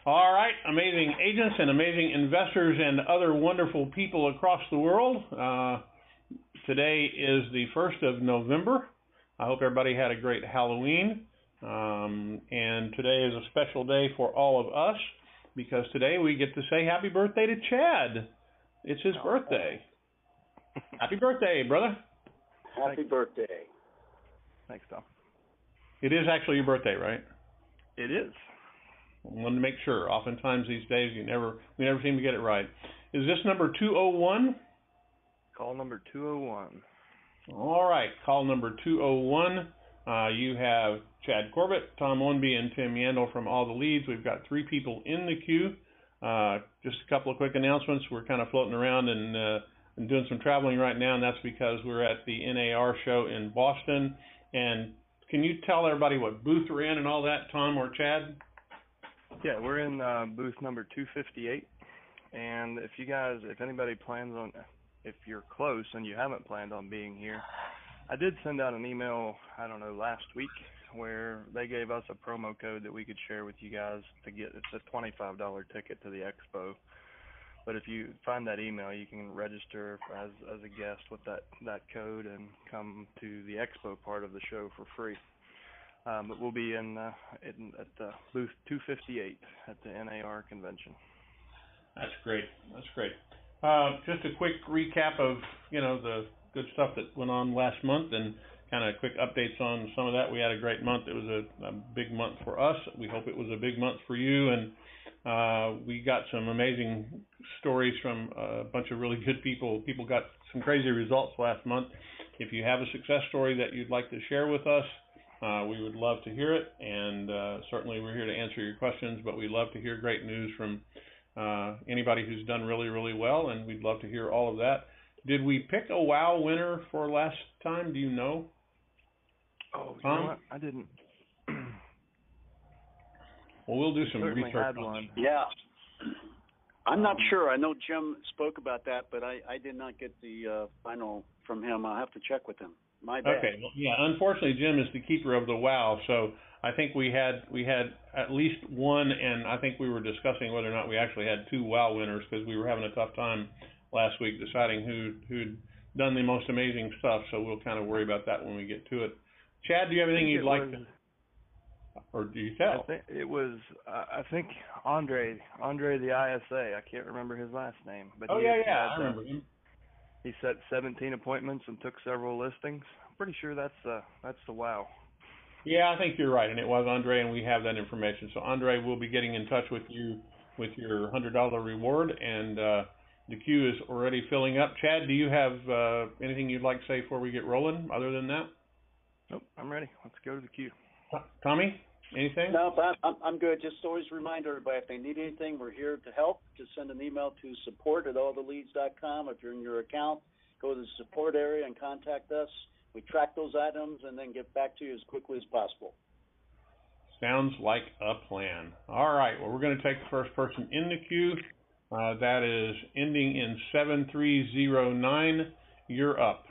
All right, amazing agents and amazing investors and other wonderful people across the world. Today is the 1st of November. I hope everybody had a great Halloween. And today is a special day for all of us because today we get to say happy birthday to Chad. It's his birthday. Happy birthday, brother. Happy birthday. Thanks, Tom. It is actually your birthday, right? It is. I wanted to make sure. Oftentimes these days we never seem to get it right. Is this number 201? Call number 201. All right, call number 201. You have Chad Corbett, Tom Owenby, and Tim Yandel from All the Leads. We've got 3 people in the queue. Just a couple of quick announcements. We're kind of floating around and doing some traveling right now, and that's because we're at the NAR show in Boston. And can you tell everybody what booth we're in and all that, Tom or Chad? Yeah, we're in booth number 258. And if anybody plans on, if you're close and you haven't planned on being here, I did send out an email, last week, where they gave us a promo code that we could share with you guys to get, it's a $25 ticket to the expo. But if you find that email, you can register as a guest with that code and come to the expo part of the show for free. But we'll be at booth 258 at the NAR convention. That's great. Just a quick recap of the good stuff that went on last month and kind of quick updates on some of that. We had a great month. It was a big month for us. We hope it was a big month for you. And we got some amazing stories from a bunch of really good people. People got some crazy results last month. If you have a success story that you'd like to share with us, we would love to hear it. And certainly we're here to answer your questions, but we love to hear great news from anybody who's done really, really well, and we'd love to hear all of that. Did we pick a WOW winner for last time? Do you know? Oh, you know what? I didn't. Well, we'll do some research. Had one. Yeah. I'm not sure. I know Jim spoke about that, but I did not get the final from him. I'll have to check with him. My bad. Okay. Well, yeah. Unfortunately, Jim is the keeper of the WOW, so I think we had at least one, and I think we were discussing whether or not we actually had 2 WOW winners because we were having a tough time last week deciding who'd done the most amazing stuff. So we'll kind of worry about that when we get to it. Chad, do you have anything you'd like to, or do you tell? I think Andre the ISA. I can't remember his last name, but I remember him. He set 17 appointments and took several listings. I'm pretty sure that's the WOW. Yeah, I think you're right, and it was Andre, and we have that information. So Andre will be getting in touch with you with your $100 reward, and the queue is already filling up. Chad, do you have anything you'd like to say before we get rolling other than that? Nope, I'm ready. Let's go to the queue. Tommy, anything? No, I'm good. Just always remind everybody, if they need anything, we're here to help. Just send an email to support@alltheleads.com. If you're in your account, go to the support area and contact us. We track those items and then get back to you as quickly as possible. Sounds like a plan. All right, well, we're going to take the first person in the queue. That is ending in 7309. You're up.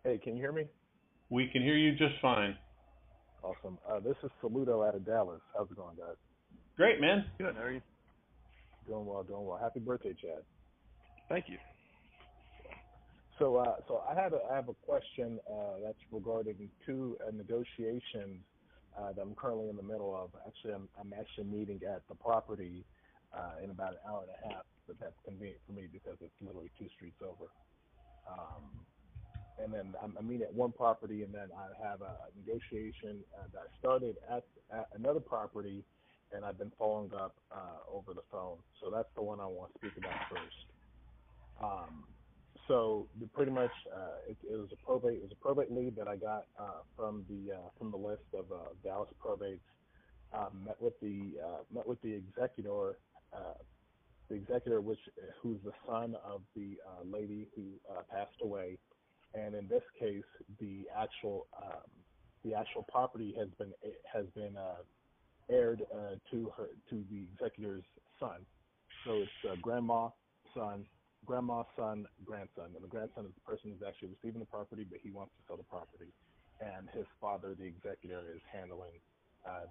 Hey, can you hear me? We can hear you just fine. Awesome. This is Saludo out of Dallas. How's it going, guys? Great, man. Good. How are you? Doing well. Happy birthday, Chad. Thank you. So I have a question that's regarding 2 negotiations that I'm currently in the middle of. Actually, I'm actually meeting at the property in about an hour and a half, but that's convenient for me because it's literally 2 streets over. And then I'm meeting at one property, and then I have a negotiation that I started at another property, and I've been following up over the phone. So that's the one I want to speak about first. So pretty much, it was a probate lead that I got from the list of Dallas probates. Met with the executor, who's the son of the lady who passed away. And in this case, the actual property has been heired to the executor's son. So it's grandma, son, grandson. And the grandson is the person who's actually receiving the property, but he wants to sell the property. And his father, the executor, is handling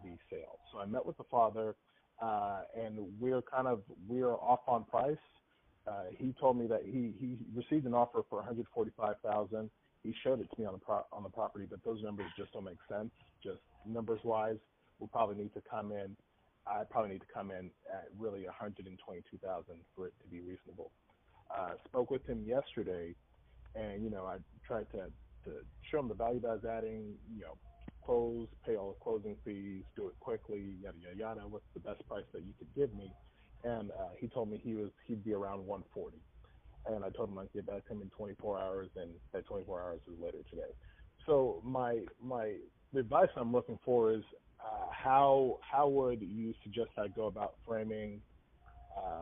the sale. So I met with the father. and we're off on price. He told me that he received an offer for $145,000. He showed it to me on the property, but those numbers just don't make sense. Just numbers wise, we'll probably need to come in. I probably need to come in at really $122,000 for it to be reasonable. Spoke with him yesterday, and I tried to show him the value that I was adding. Close, pay all the closing fees, do it quickly, yada yada yada. What's the best price that you could give me? And he told me he'd be around 140. And I told him I'd get back to him in 24 hours, and that 24 hours is later today. So the advice I'm looking for is how would you suggest I go about framing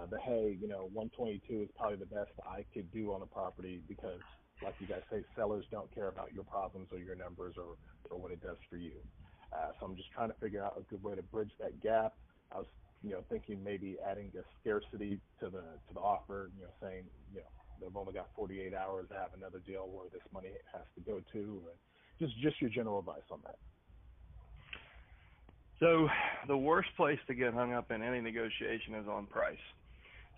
the 122 is probably the best I could do on a property, because like you guys say, sellers don't care about your problems or your numbers or what it does for you. So I'm just trying to figure out a good way to bridge that gap. I was thinking maybe adding a scarcity to the offer, saying, they've only got 48 hours to have another deal where this money has to go to, and just your general advice on that. So the worst place to get hung up in any negotiation is on price.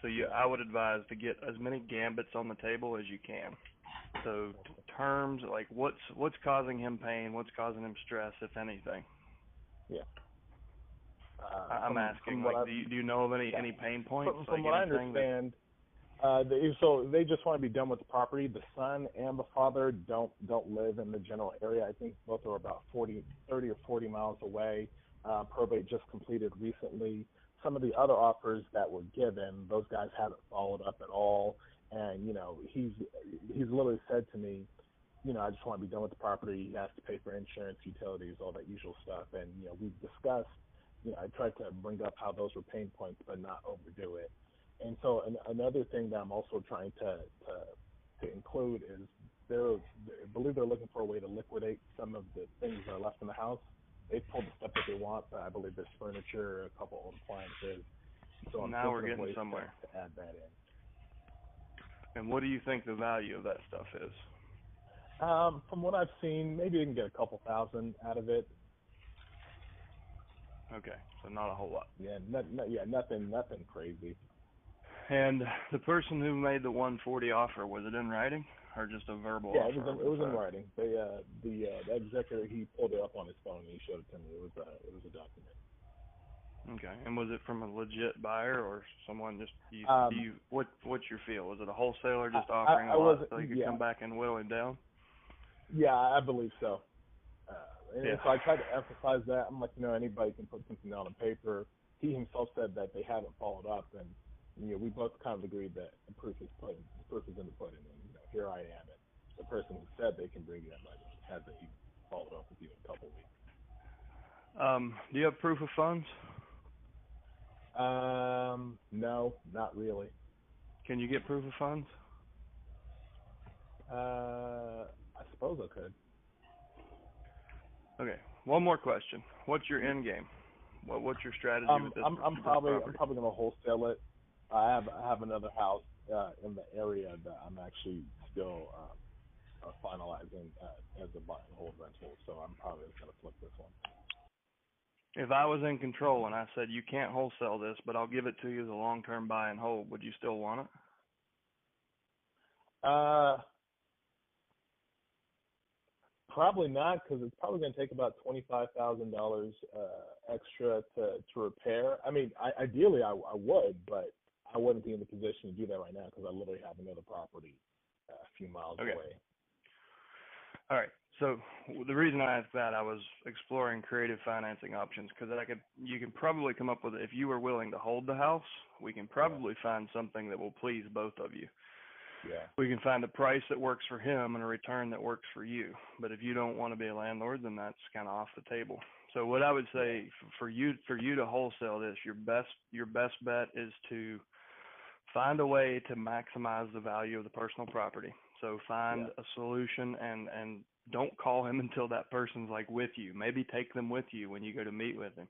So I would advise to get as many gambits on the table as you can. So terms, like what's causing him pain, what's causing him stress, if anything. Yeah. I'm asking, do you know of any pain points? From what I understand, so they just want to be done with the property. The son and the father don't live in the general area. I think both are about 30 or 40 miles away. Probate just completed recently. Some of the other offers that were given, those guys haven't followed up at all. And he's literally said to me, I just want to be done with the property. He has to pay for insurance, utilities, all that usual stuff. And we've discussed. I tried to bring up how those were pain points, but not overdo it. And so another thing that I'm also trying to include is I believe they're looking for a way to liquidate some of the things that are left in the house. They pulled the stuff that they want, but I believe there's furniture, a couple old appliances. So I'm now we're thinking of getting ways somewhere to add that in. And what do you think the value of that stuff is? From what I've seen, maybe you can get a couple thousand out of it. Okay, so not a whole lot. Yeah, nothing crazy. And the person who made the 140 offer, was it in writing or just a verbal offer? Yeah, it was in writing. The executor, he pulled it up on his phone and he showed it to me. It was a document. Okay, and was it from a legit buyer or someone just what's your feel? Was it a wholesaler just offering a lot so you could come back and whittle him down? Yeah, I believe so. So I tried to emphasize that. I'm like, anybody can put something down on paper. He himself said that they haven't followed up, and we both kind of agreed that the proof is in the pudding, and here I am. And the person who said they can bring that money hasn't even followed up with you in a couple of weeks. Do you have proof of funds? No, not really. Can you get proof of funds? I suppose I could. Okay. One more question. What's your end game? What's your strategy with this? I'm probably going to wholesale it. I have another house in the area that I'm actually still finalizing as a buy and hold rental. So I'm probably just going to flip this one. If I was in control and I said you can't wholesale this, but I'll give it to you as a long-term buy and hold, would you still want it? Probably not, because it's probably going to take about $25,000 extra to repair. I mean, ideally I would, but I wouldn't be in the position to do that right now because I literally have another property a few miles away. All right. So the reason I asked that, I was exploring creative financing options because you can probably come up with, if you were willing to hold the house, we can probably find something that will please both of you. Yeah. We can find a price that works for him and a return that works for you. But if you don't want to be a landlord, then that's kind of off the table. So what I would say for you to wholesale this, your best bet is to find a way to maximize the value of the personal property. So find a solution and don't call him until that person's like with you. Maybe take them with you when you go to meet with him.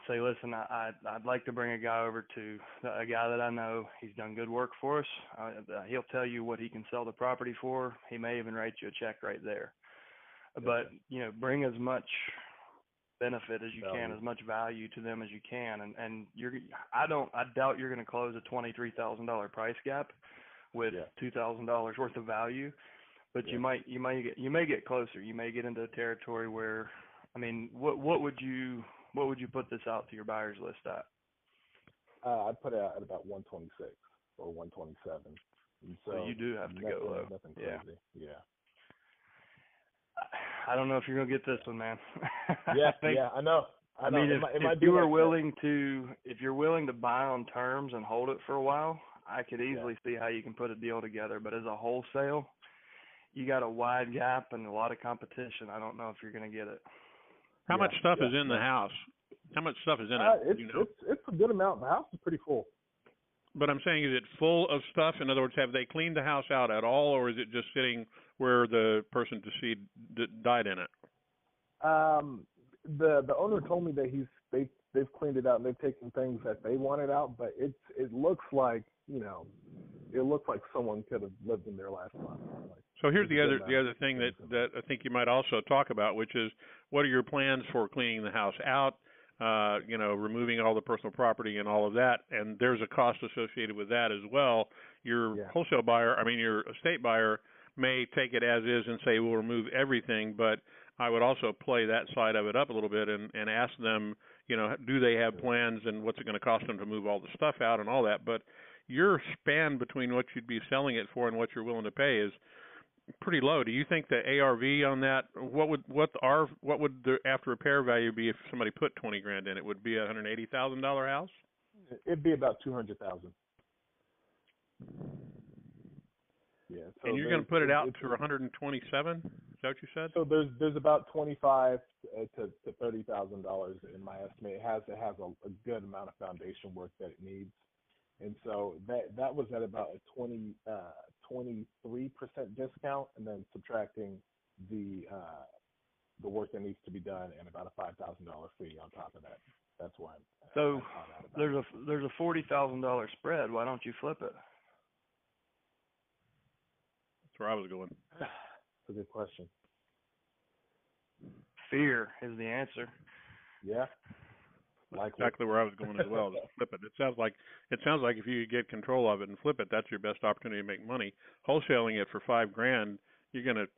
Say, listen, I'd like to bring a guy over to a guy that I know. He's done good work for us. He'll tell you what he can sell the property for. He may even write you a check right there. But, bring as much benefit as you Value. can, as much value to them as you can. And I doubt you're going to close a $23,000 price gap with $2,000 worth of value, but you may get closer. You may get into a territory where, I mean, what would you put this out to your buyers list at? I'd put it at about 126 or 127. And so you do have to go low. Nothing crazy. Yeah. I don't know if you're gonna get this one, man. I know. I mean, if you are willing to, if you're willing to buy on terms and hold it for a while, I could easily see how you can put a deal together. But as a wholesale, you got a wide gap and a lot of competition. I don't know if you're gonna get it. How much stuff is in the house? How much stuff is in it? It's a good amount. The house is pretty full. But I'm saying, is it full of stuff? In other words, have they cleaned the house out at all, or is it just sitting where the person deceased died in it? The owner told me that they've cleaned it out and they've taken things that they wanted out, but it looks like, you know, it looks like someone could have lived in there last month. So here's the other thing that I think you might also talk about, which is, what are your plans for cleaning the house out? You know, removing all the personal property and all of that, and there's a cost associated with that as well. Your wholesale buyer, your estate buyer, may take it as is and say, we'll remove everything, but I would also play that side of it up a little bit and ask them, you know, do they have plans and what's it going to cost them to move all the stuff out and all that. But your span between what you'd be selling it for and what you're willing to pay is pretty low. Do you think the ARV on that, what would the after repair value be if somebody put $20,000 in it? Would it be a $180,000 house? It'd be about $200,000. Yeah. So and you're going to put it out to 127? Is that what you said? So there's about $25,000 to $30,000 in my estimate. It has a good amount of foundation work that it needs. And so that was at about a 23% discount, and then subtracting the work that needs to be done and about a $5,000 fee on top of that. That's why. So there's a $40,000 spread. Why don't you flip it? That's where I was going. That's a good question. Fear is the answer. Yeah. That's exactly where I was going as well. Is flip it. It sounds like if you get control of it and flip it, that's your best opportunity to make money. Wholesaling it for $5,000, you're gonna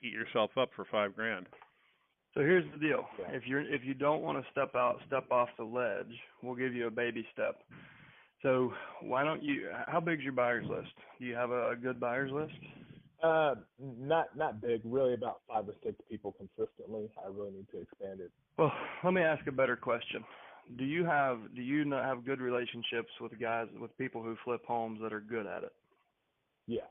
eat yourself up for $5,000. So here's the deal: if you don't want to step off the ledge, we'll give you a baby step. So why don't you? How big's your buyers list? Do you have a good buyers list? Not big. Really, about 5 or 6 people consistently. I really need to expand it. Well, let me ask a better question. Do you not have good relationships with people who flip homes that are good at it? Yeah.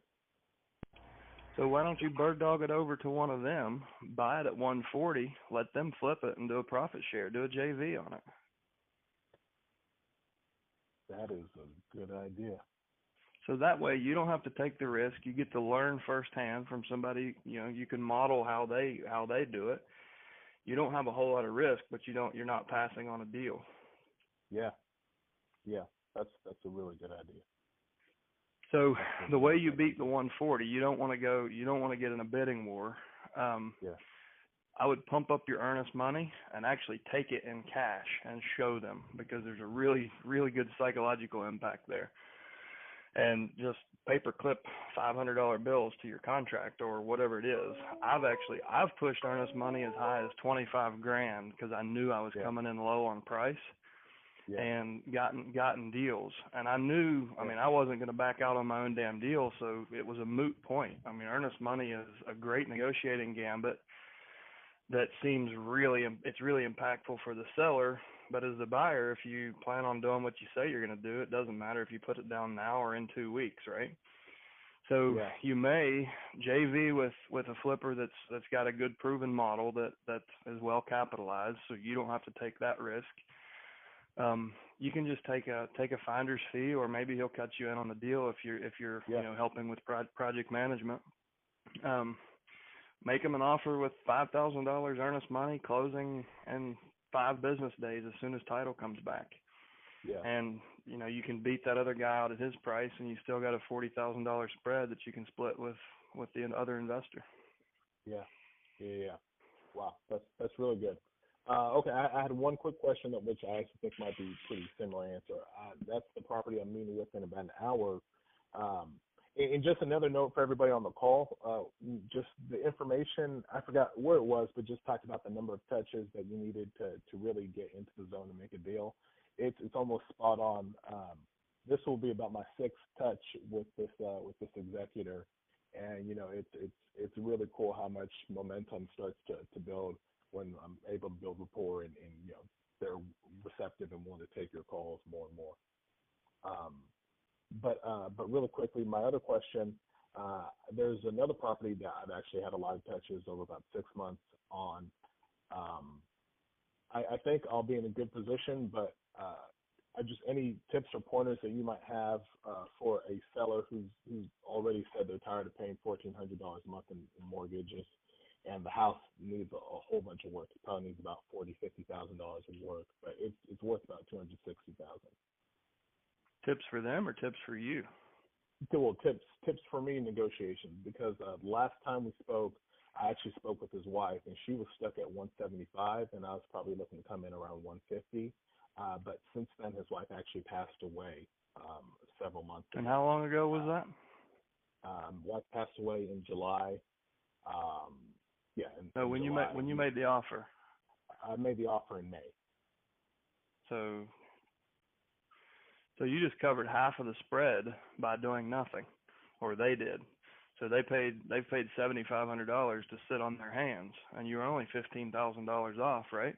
So why don't you bird dog it over to one of them, buy it at 140, let them flip it and do a profit share, do a JV on it? That is a good idea. So that way you don't have to take the risk. You get to learn firsthand from somebody. You know, you can model how they do it. You don't have a whole lot of risk, but you're not passing on a deal. Yeah. That's a really good idea. So the way you beat the 140, you don't want to get in a bidding war. I would pump up your earnest money and actually take it in cash and show them, because there's a really, really good psychological impact there. And just paper clip $500 bills to your contract or whatever it is. I've pushed earnest money as high as $25,000 because I knew I was coming in low on price, and gotten deals. And I knew, I wasn't going to back out on my own damn deal, so it was a moot point. Earnest money is a great negotiating gambit that seems really impactful for the seller. But as the buyer, if you plan on doing what you say you're going to do, it doesn't matter if you put it down now or in 2 weeks, right? So you may JV with a flipper that's got a good proven model that is well capitalized, so you don't have to take that risk. You can just take a finder's fee, or maybe he'll cut you in on the deal if you're helping with project management. Make him an offer with $5,000 earnest money, closing in 5 business days as soon as title comes back. Yeah. And you can beat that other guy out at his price, and you still got a $40,000 spread that you can split with the other investor. Yeah. Wow, that's really good. Okay, I had one quick question which I actually think might be pretty similar answer. That's the property I'm meeting with in about an hour. And just another note for everybody on the call, just the information, I forgot where it was, but just talked about the number of touches that you needed to really get into the zone to make a deal. It's almost spot on. This will be about my sixth touch with this executor, and it's really cool how much momentum starts to build when I'm able to build rapport and they're receptive and want to take your calls more and more. But really quickly, my other question, there's another property that I've actually had a lot of touches over about 6 months on. I think I'll be in a good position, but just any tips or pointers that you might have for a seller who's already said they're tired of paying $1,400 a month in mortgages, and the house needs a whole bunch of work. It probably needs about $40,000-$50,000 of work, but it's worth about $260,000. Tips for them or tips for you? Well, tips for me in negotiation, because last time we spoke, I actually spoke with his wife, and she was stuck at 175, and I was probably looking to come in around 150. But since then, his wife actually passed away several months ago. And how long ago was that? Wife passed away in July. So when July, you made the offer? I made the offer in May. So you just covered half of the spread by doing nothing, or they did. So they paid $7,500 to sit on their hands, and you were only $15,000 off, right?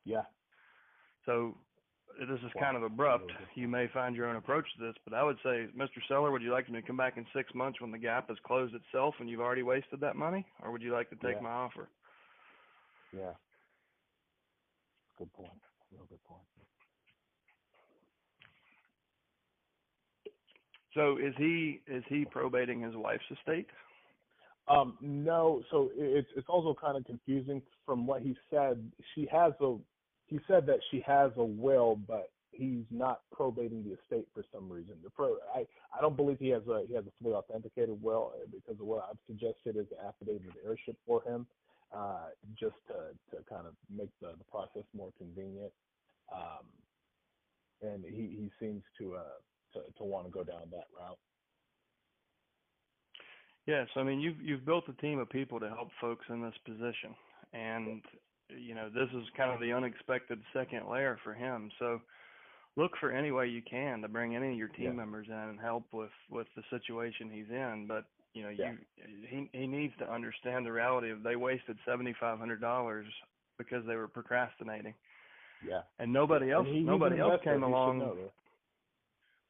Yeah. So this is kind of abrupt. You may find your own approach to this, but I would say, Mr. Seller, would you like me to come back in 6 months when the gap has closed itself and you've already wasted that money, or would you like to take my offer? Yeah. Good point. Real good point. So is he probating his wife's estate? No. So it's also kind of confusing from what he said. He said that she has a will, but he's not probating the estate for some reason. I don't believe he has a fully authenticated will, because what I've suggested is an affidavit of heirship for him, just to kind of make the process more convenient. And he seems to want to go down that route. Yes, I mean you've built a team of people to help folks in this position, and this is kind of the unexpected second layer for him. So look for any way you can to bring any of your team members in and help with the situation he's in. But he needs to understand the reality of they wasted $7,500 because they were procrastinating. Yeah. And nobody else came along.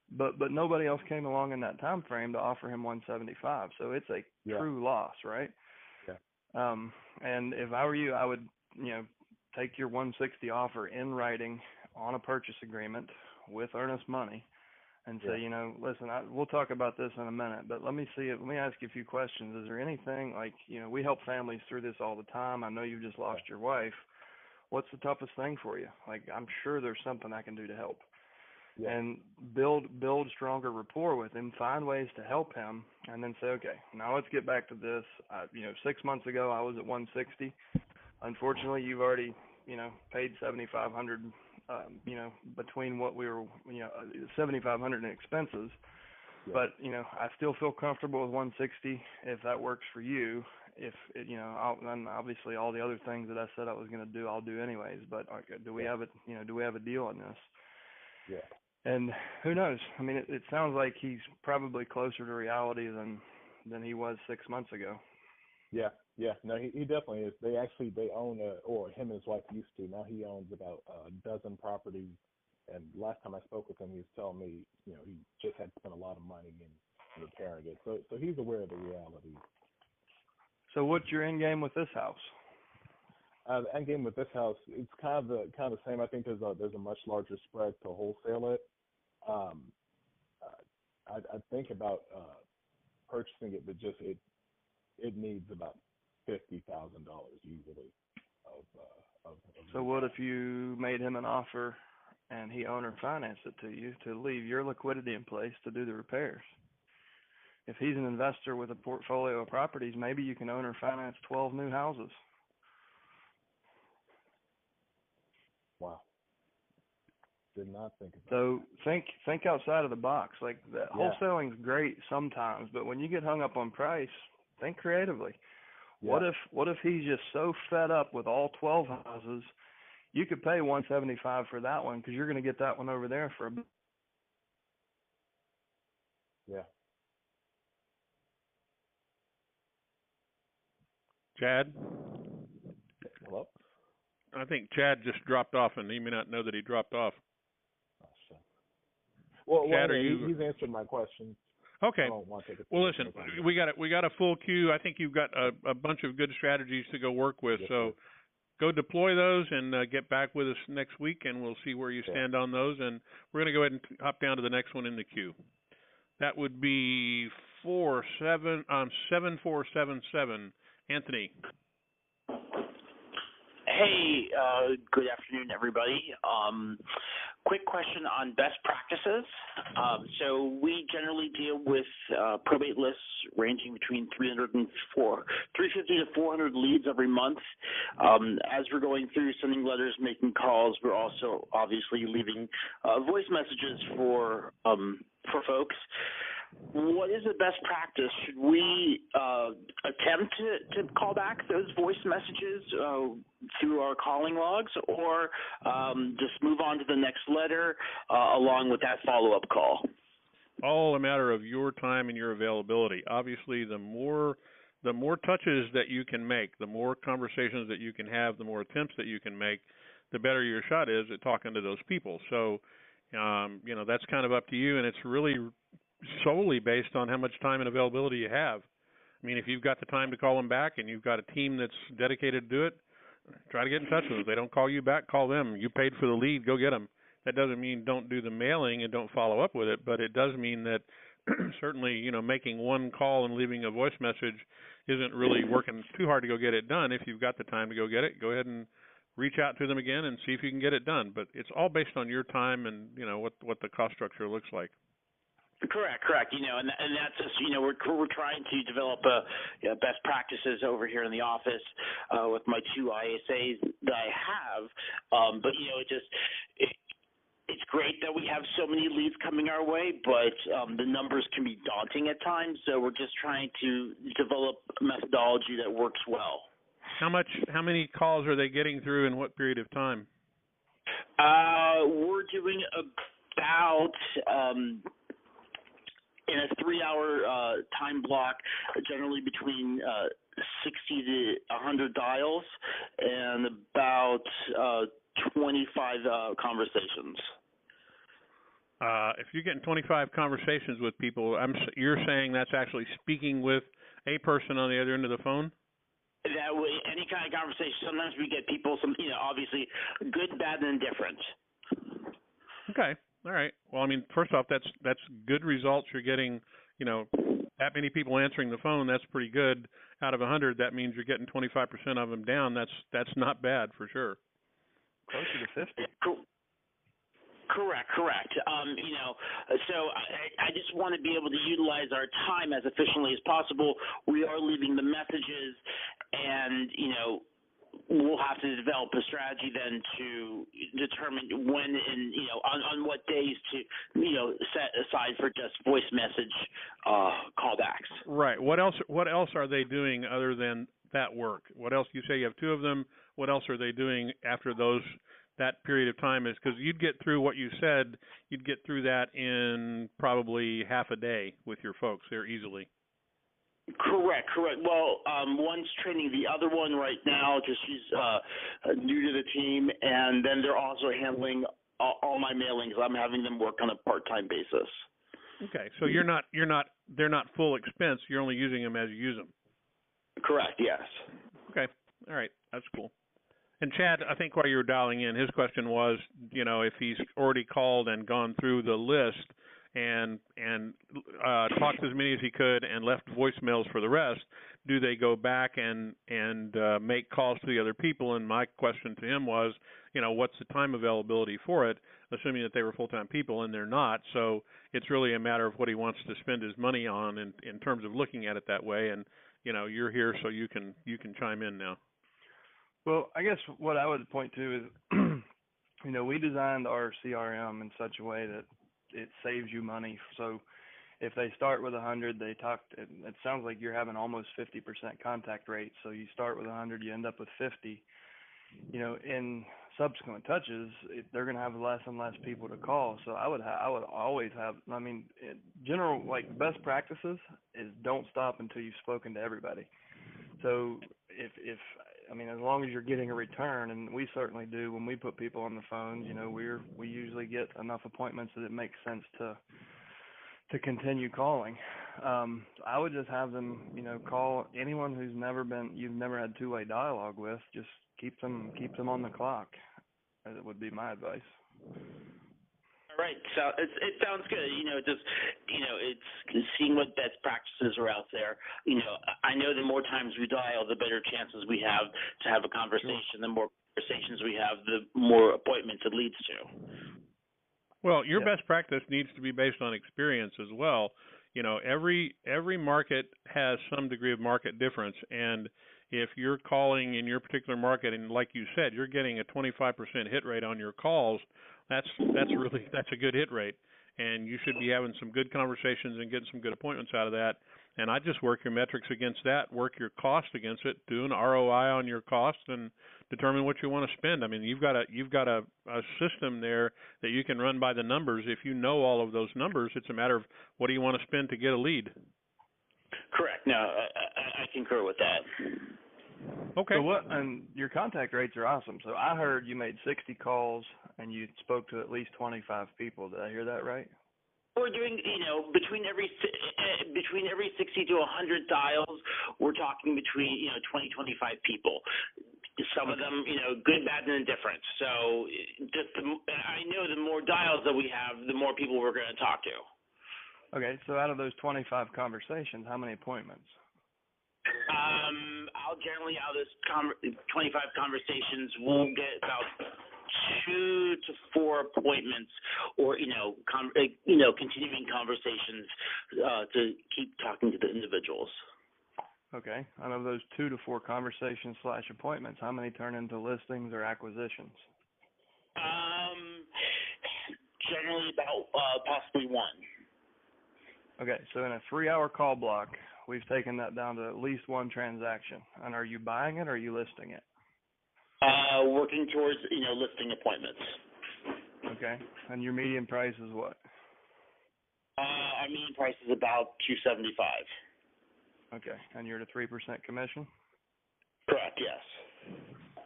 But nobody else came along in that time frame to offer him 175. So it's a true loss, right? Yeah. And if I were you, I would take your 160 offer in writing on a purchase agreement with earnest money, and say, listen, we'll talk about this in a minute, but let me ask you a few questions. Is there anything, like, we help families through this all the time. I know you just lost your wife. What's the toughest thing for you? Like, I'm sure there's something I can do to help. Yeah. And build stronger rapport with him, find ways to help him, and then say, okay, now let's get back to this. 6 months ago I was at 160. Unfortunately, you've already, paid $7,500, between what we were, $7,500 in expenses. Yeah. But, I still feel comfortable with 160 if that works for you. If, and obviously all the other things that I said I was going to do, I'll do anyways. But do we have a deal on this? Yeah. And who knows? I mean, it sounds like he's probably closer to reality than he was 6 months ago. Yeah. No, he definitely is. They own, or him and his wife used to. Now he owns about a dozen properties. And last time I spoke with him, he was telling me, he just had spent a lot of money in repairing it. So he's aware of the reality. So what's your end game with this house? The end game with this house, it's kind of the same. I think there's a much larger spread to wholesale it. I think about purchasing it, but just it needs about $50,000 usually. So what if you made him an offer and he owner financed it to you to leave your liquidity in place to do the repairs? If he's an investor with a portfolio of properties, maybe you can owner finance 12 new houses. Wow. Did not think about So think outside of the box. Like that Yeah. wholesaling's great sometimes, but when you get hung up on price, think creatively. Yeah. What if he's just so fed up with all 12 houses, you could pay $175 for that one because you're going to get that one over there for a bit. Yeah. Chad? Hello? I think Chad just dropped off, and he may not know that he dropped off. Oh, shit. Well, Chad, well, are you... he's answered my question. Okay. I don't want to take it. Well, listen, we got a full queue. I think you've got a bunch of good strategies to go work with. Yes, so sir. go deploy those and get back with us next week, and we'll see where you stand on those. And we're going to go ahead and hop down to the next one in the queue. That would be 7477. Anthony. Hey, good afternoon, everybody. Quick question on best practices. So we generally deal with probate lists ranging between 350 to 400 leads every month. As we're going through sending letters, making calls, we're also obviously leaving voice messages for folks. What is the best practice? Should we attempt to call back those voice messages through our calling logs, or just move on to the next letter along with that follow-up call? All a matter of your time and your availability. Obviously, the more touches that you can make, the more conversations that you can have, the more attempts that you can make, the better your shot is at talking to those people. So, that's kind of up to you, and it's really solely based on how much time and availability you have. I mean, if you've got the time to call them back and you've got a team that's dedicated to do it, try to get in touch with them. If they don't call you back, call them. You paid for the lead, go get them. That doesn't mean don't do the mailing and don't follow up with it, but it does mean that certainly, making one call and leaving a voice message isn't really working too hard to go get it done. If you've got the time to go get it, go ahead and reach out to them again and see if you can get it done. But it's all based on your time and, what the cost structure looks like. Correct. And that's just, we're trying to develop best practices over here in the office with my two ISAs that I have. But it's great that we have so many leads coming our way, but the numbers can be daunting at times. So we're just trying to develop a methodology that works well. How many calls are they getting through in what period of time? We're doing about in a 3-hour time block, generally between 60 to 100 dials and about 25 conversations. If you're getting 25 conversations with people, you're saying that's actually speaking with a person on the other end of the phone? That way, any kind of conversation. Sometimes we get people, obviously good, bad, and indifferent. Okay. All right. Well, I mean, first off, that's good results. You're getting, that many people answering the phone. That's pretty good. Out of 100, that means you're getting 25% of them down. That's not bad for sure. Closer to 50. Cool. Correct. So I just want to be able to utilize our time as efficiently as possible. We are leaving the messages, and we'll have to develop a strategy then to determine when and on what days to set aside for just voice message callbacks. Right. What else are they doing other than that work? What else? You say you have two of them. What else are they doing after that period of time? Is because you'd get through what you said. You'd get through that in probably half a day with your folks there easily. Correct. Well, one's training the other one right now, just she's new to the team, and then they're also handling all my mailings. I'm having them work on a part-time basis. Okay, so they're not full expense. You're only using them as you use them. Correct. Yes. Okay. All right. That's cool. And Chad, I think while you were dialing in, his question was, if he's already called and gone through the list and talked as many as he could and left voicemails for the rest, do they go back and make calls to the other people? And my question to him was, what's the time availability for it, assuming that they were full-time people, and they're not. So it's really a matter of what he wants to spend his money on in terms of looking at it that way. And, you're here so you can chime in now. Well, I guess what I would point to is we designed our CRM in such a way that it saves you money. So if they start with 100, it sounds like you're having almost 50% contact rate. So you start with 100, you end up with 50. In subsequent touches, they're going to have less and less people to call. So I would always have, general, like, best practices is don't stop until you've spoken to everybody. So as long as you're getting a return, and we certainly do when we put people on the phones, we usually get enough appointments that it makes sense to continue calling. I would just have them, call anyone you've never had two-way dialogue with. Just keep them on the clock. That would be my advice. All right. So it sounds good. It's seeing what best practices are out there. I know the more times we dial, the better chances we have to have a conversation. The more conversations we have, the more appointments it leads to. Well, your best practice needs to be based on experience as well. Every market has some degree of market difference, and if you're calling in your particular market, and like you said, you're getting a 25% hit rate on your calls, that's a good hit rate, and you should be having some good conversations and getting some good appointments out of that. And I just work your metrics against that, work your cost against it, do an ROI on your cost, and determine what you want to spend. You've got a system there that you can run by the numbers. If you know all of those numbers, it's a matter of what do you want to spend to get a lead. Correct. No, I concur with that. Okay. So and your contact rates are awesome. So I heard you made 60 calls and you spoke to at least 25 people. Did I hear that right? We're doing, between every 60 to 100 dials, we're talking between, 20, 25 people. Some of them, good, bad, and indifferent. So I know the more dials that we have, the more people we're going to talk to. Okay, so out of those 25 conversations, how many appointments? I'll generally, out of those 25 conversations, we'll get about 2 to 4 appointments, or continuing conversations to keep talking to the individuals. Okay, out of those 2 to 4 conversations / appointments, how many turn into listings or acquisitions? Generally about possibly 1. Okay, so in a 3-hour call block, we've taken that down to at least 1 transaction. And are you buying it or are you listing it? Working towards, listing appointments. Okay, and your median price is what? Our median price is about $275. Okay, and you're at a 3% commission? Correct, yes.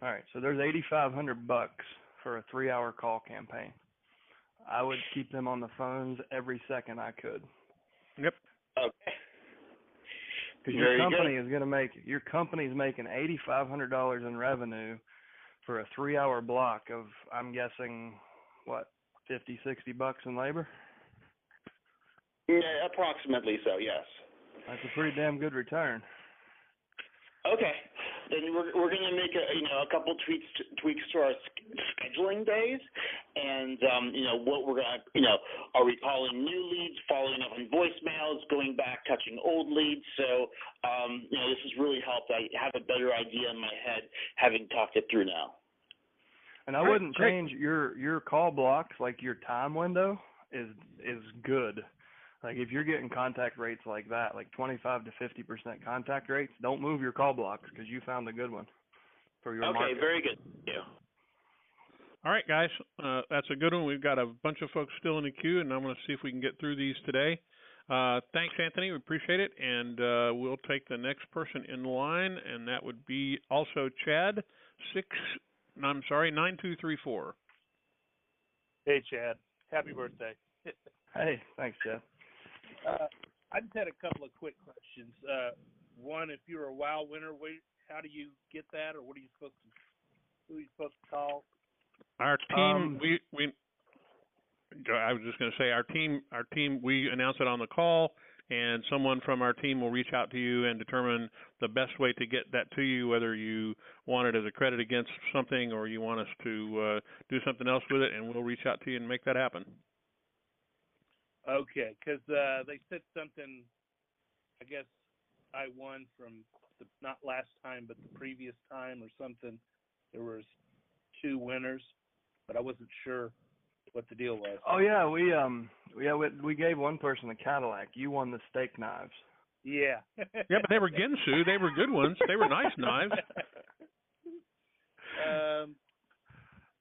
All right, so there's $8,500 for a 3-hour call campaign. I would keep them on the phones every second I could. Yep. Okay. Because your company's making $8,500 in revenue for a 3-hour block of, I'm guessing, what, $50-$60 in labor? Yeah, approximately so, yes. That's a pretty damn good return. Okay, then we're going to make a couple tweaks to our scheduling days, and what we're going to are we calling new leads, following up on voicemails, going back, touching old leads. So this has really helped. I have a better idea in my head having talked it through now. And I wouldn't change your call blocks, like your time window is good. Like if you're getting contact rates like that, like 25 to 50% contact rates, don't move your call blocks because you found a good one for your market. Okay, very good. Yeah. All right, guys, that's a good one. We've got a bunch of folks still in the queue, and I'm going to see if we can get through these today. Thanks, Anthony. We appreciate it, and we'll take the next person in line, and that would be also Chad, 9234. Hey, Chad. Happy birthday. Hey, thanks, Chad. I just had a couple of quick questions. One, if you're a WOW winner, how do you get that, or who are you supposed to call? Our team, I was just going to say, our team, we announce it on the call, and someone from our team will reach out to you and determine the best way to get that to you, whether you want it as a credit against something or you want us to do something else with it, and we'll reach out to you and make that happen. Okay, because they said something, I guess I won from not last time, but the previous time or something. There was 2 winners. but I wasn't sure what the deal was. Oh yeah, we gave one person a Cadillac. You won the steak knives. Yeah. Yeah, but they were Ginsu. They were good ones. They were nice knives.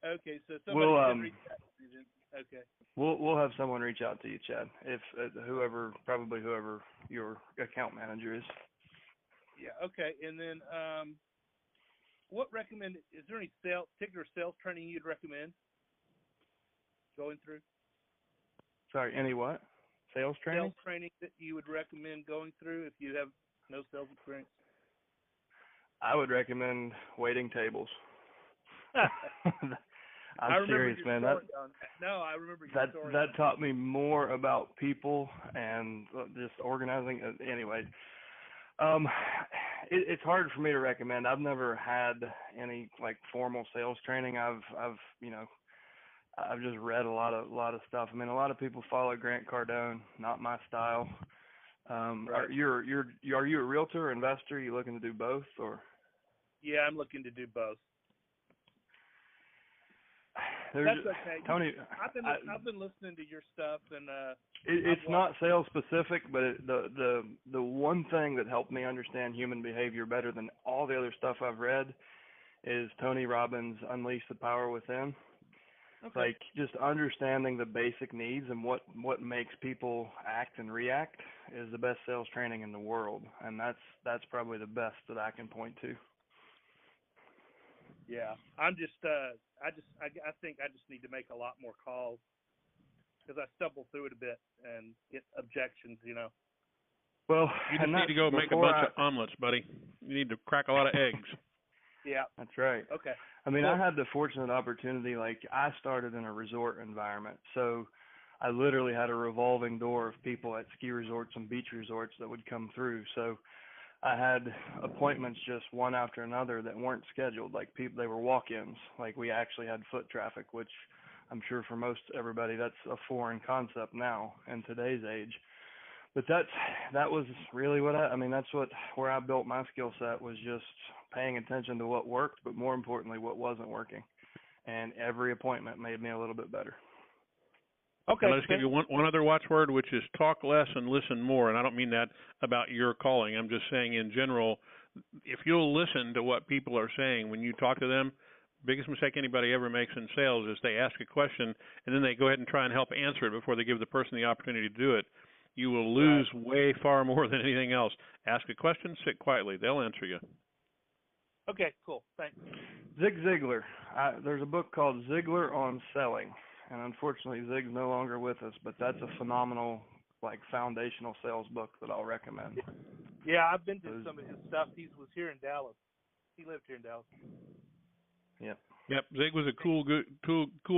Okay, so somebody did reach out to you. Okay. We'll have someone reach out to you, Chad. If whoever your account manager is. Yeah. Okay. And then, is there any particular sales training you'd recommend going through? Sorry, any what? Sales training? Sales training that you would recommend going through if you have no sales experience? I would recommend waiting tables. I I'm serious, man. I remember your story. That taught me more about people and just organizing. Anyway, it's hard for me to recommend. I've never had any like formal sales training. I've just read a lot of stuff. I mean, a lot of people follow Grant Cardone. Not my style. Right. Are you a realtor, investor? Are you looking to do both, or? Yeah, I'm looking to do both. That's okay, Tony. I've been listening to your stuff, and it's not sales specific, but the one thing that helped me understand human behavior better than all the other stuff I've read is Tony Robbins' Unleash the Power Within. Okay. Like just understanding the basic needs and what makes people act and react is the best sales training in the world, and that's probably the best that I can point to. Yeah, I'm just I think I just need to make a lot more calls because I stumble through it a bit and get objections, Well, you just need to go make a bunch of omelets, buddy. You need to crack a lot of eggs. Yeah, that's right. Okay. I mean, cool. I had the fortunate opportunity, like I started in a resort environment, so I literally had a revolving door of people at ski resorts and beach resorts that would come through. So I had appointments just one after another that weren't scheduled. Like they were walk-ins. Like we actually had foot traffic, which I'm sure for most everybody that's a foreign concept now in today's age. But that was really where I built my skill set, was just paying attention to what worked, but more importantly, what wasn't working. And every appointment made me a little bit better. Okay. And I'll just give you one other watchword, which is talk less and listen more. And I don't mean that about your calling. I'm just saying in general, if you'll listen to what people are saying when you talk to them, biggest mistake anybody ever makes in sales is they ask a question and then they go ahead and try and help answer it before they give the person the opportunity to do it. You will lose way far more than anything else. Ask a question, sit quietly. They'll answer you. Okay, cool. Thanks. Zig Ziglar. There's a book called Ziglar on Selling. And unfortunately, Zig's no longer with us, but that's a phenomenal, foundational sales book that I'll recommend. Yeah, I've been to some of his stuff. He was here in Dallas. He lived here in Dallas. Yep. Zig was a cool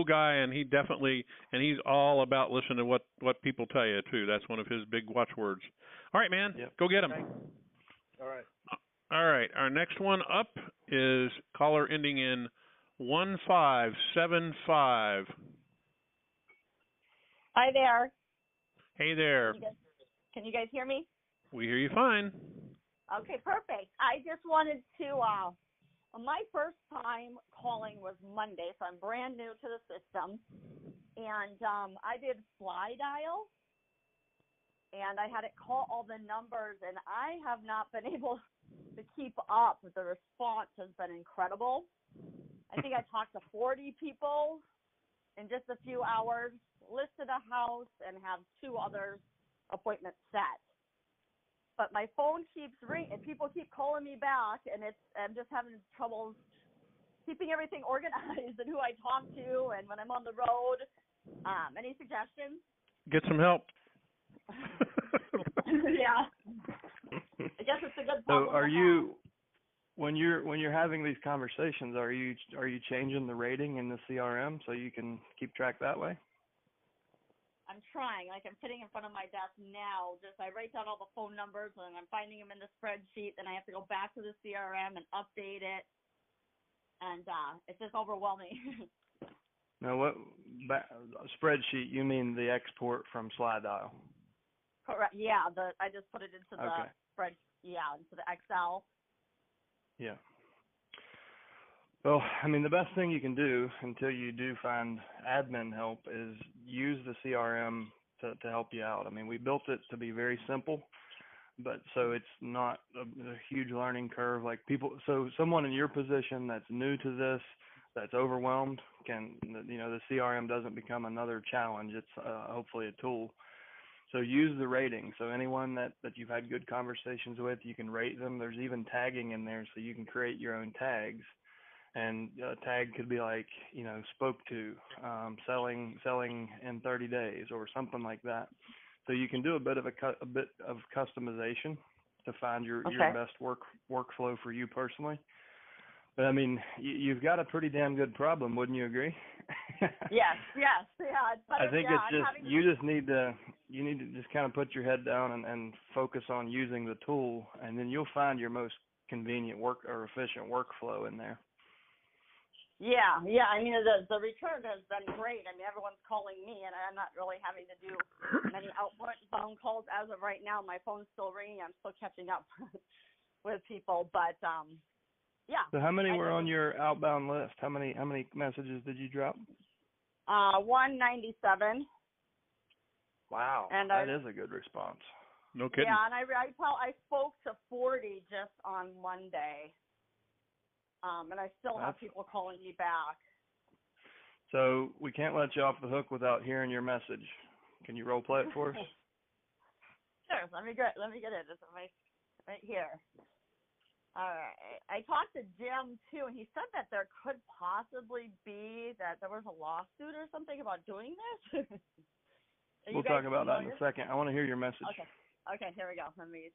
guy, and he's all about listening to what people tell you too. That's one of his big watchwords. All right, man. Yep. Go get him. Thanks. All right. All right. Our next one up is caller ending in 1575. Hi there. Hey there. Can you guys hear me? We hear you fine. Okay, perfect. I just wanted to, my first time calling was Monday, so I'm brand new to the system. And I did Sly Dial, and I had it call all the numbers, and I have not been able to keep up. The response has been incredible. I think I talked to 40 people in just a few hours, listed a house, and have 2 other appointments set. But my phone keeps ringing, and people keep calling me back, and I'm just having trouble keeping everything organized and who I talk to and when I'm on the road. Any suggestions? Get some help. Yeah. I guess it's a good So problem. are you, when you're having these conversations, are you changing the rating in the CRM so you can keep track that way? I'm trying. I'm sitting in front of my desk now. I write down all the phone numbers, and I'm finding them in the spreadsheet. Then I have to go back to the CRM and update it, and it's just overwhelming. Now, what spreadsheet? You mean the export from Sly Dial? Correct. Yeah. I just put it into the spread. Yeah, into the Excel. Yeah. Well, I mean, the best thing you can do until you do find admin help is use the CRM to help you out. I mean, we built it to be very simple, but so it's not a huge learning curve. Like people, so someone in your position that's new to this, that's overwhelmed, can, you know, the CRM doesn't become another challenge. It's hopefully a tool. So use the rating. So anyone that you've had good conversations with, you can rate them. There's even tagging in there, so you can create your own tags. And a tag could be like, you know, spoke to, selling in 30 days or something like that. So you can do a bit of customization to find your best workflow for you personally. But I mean, you've got a pretty damn good problem, wouldn't you agree? Yes, yeah. I think it's just you need to just kind of put your head down and focus on using the tool, and then you'll find your most convenient efficient workflow in there. Yeah. I mean, the return has been great. I mean, everyone's calling me, and I'm not really having to do many outbound calls as of right now. My phone's still ringing. I'm still catching up with people, but yeah. So how many were on your outbound list? How many messages did you drop? 197. Wow, and that is a good response. No kidding. Yeah, and I spoke to 40 just on Monday. And I still have people calling me back. So we can't let you off the hook without hearing your message. Can you role play it for us? Sure. Let me get it. It's right here. All right. I talked to Jim too, and he said that there could possibly be that there was a lawsuit or something about doing this. We'll talk about that in a second. I want to hear your message. Okay. Here we go. Let me.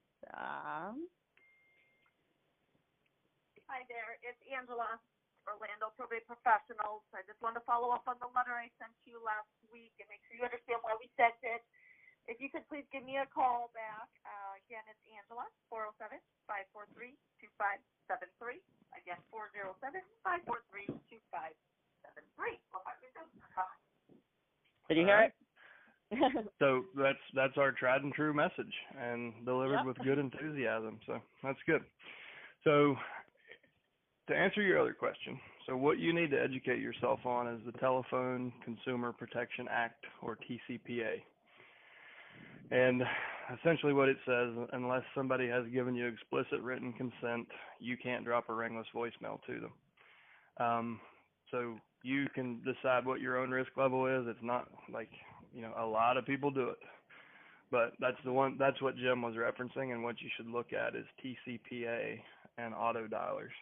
Hi there, it's Angela, Orlando Probate Professionals. I just wanted to follow up on the letter I sent you last week and make sure you understand why we sent it. If you could please give me a call back. Again, it's Angela, 407-543-2573. Again, 407-543-2573. Did you hear it? So that's our tried and true message, and delivered with good enthusiasm. So that's good. So to answer your other question, so what you need to educate yourself on is the Telephone Consumer Protection Act, or TCPA. And essentially what it says, unless somebody has given you explicit written consent, you can't drop a ringless voicemail to them. So you can decide what your own risk level is. It's not like, you know, a lot of people do it. But that's what Jim was referencing, and what you should look at is TCPA and auto dialers.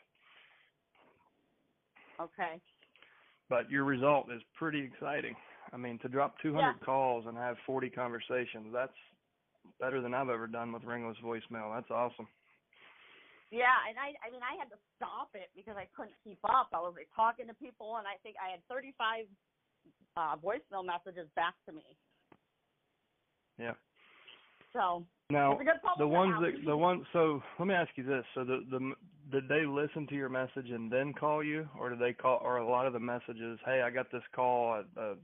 Okay. But your result is pretty exciting. I mean, to drop 200 calls and have 40 conversations, that's better than I've ever done with ringless voicemail. That's awesome. Yeah, and I mean, I had to stop it because I couldn't keep up. I was like, talking to people, and I think I had 35 voicemail messages back to me. Yeah. So now it's a good problem so let me ask you this: so did they listen to your message and then call you, or did they call? Or a lot of the messages, hey, I got this call. I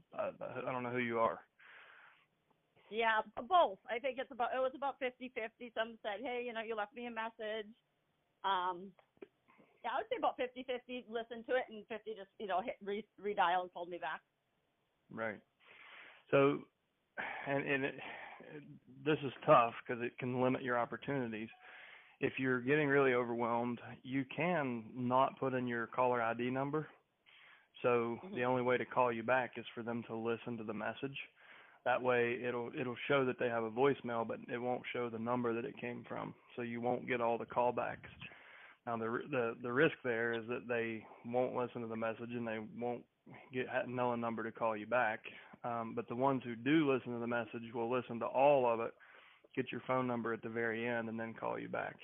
don't know who you are. Yeah, both. I think it was about 50-50. Some said, hey, you know, you left me a message. Yeah, I would say about 50-50 listened to it, and 50 just, you know, hit redial and called me back. Right. So, and this is tough because it can limit your opportunities. If you're getting really overwhelmed, you can not put in your caller ID number. So the only way to call you back is for them to listen to the message. That way it'll show that they have a voicemail, but it won't show the number that it came from. So you won't get all the callbacks. Now the risk there is that they won't listen to the message and they won't know a number to call you back. But the ones who do listen to the message will listen to all of it, get your phone number at the very end, and then call you back.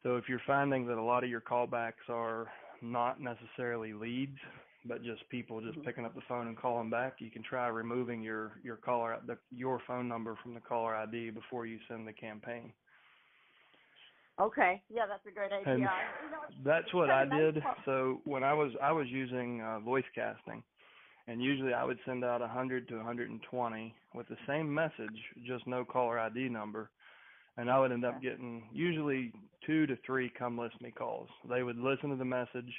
So if you're finding that a lot of your callbacks are not necessarily leads, but just people just picking up the phone and calling back, you can try removing your phone number from the caller ID before you send the campaign. Okay, yeah, that's a great idea. And that's what I did. So when I was using voice casting, and usually I would send out 100 to 120 with the same message, just no caller ID number, and I would end up getting usually 2 to 3 come list me calls. They would listen to the message,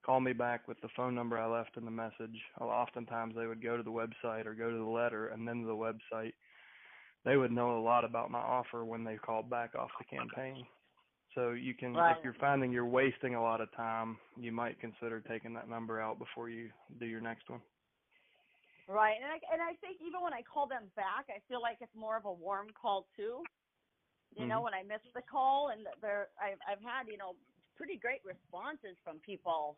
call me back with the phone number I left in the message. Oftentimes they would go to the website or go to the letter and then to the website. They would know a lot about my offer when they called back off the campaign. So you can, Right. if you're finding you're wasting a lot of time, you might consider taking that number out before you do your next one. Right, and I think even when I call them back, I feel like it's more of a warm call too. You know, when I miss the call, and I've had pretty great responses from people.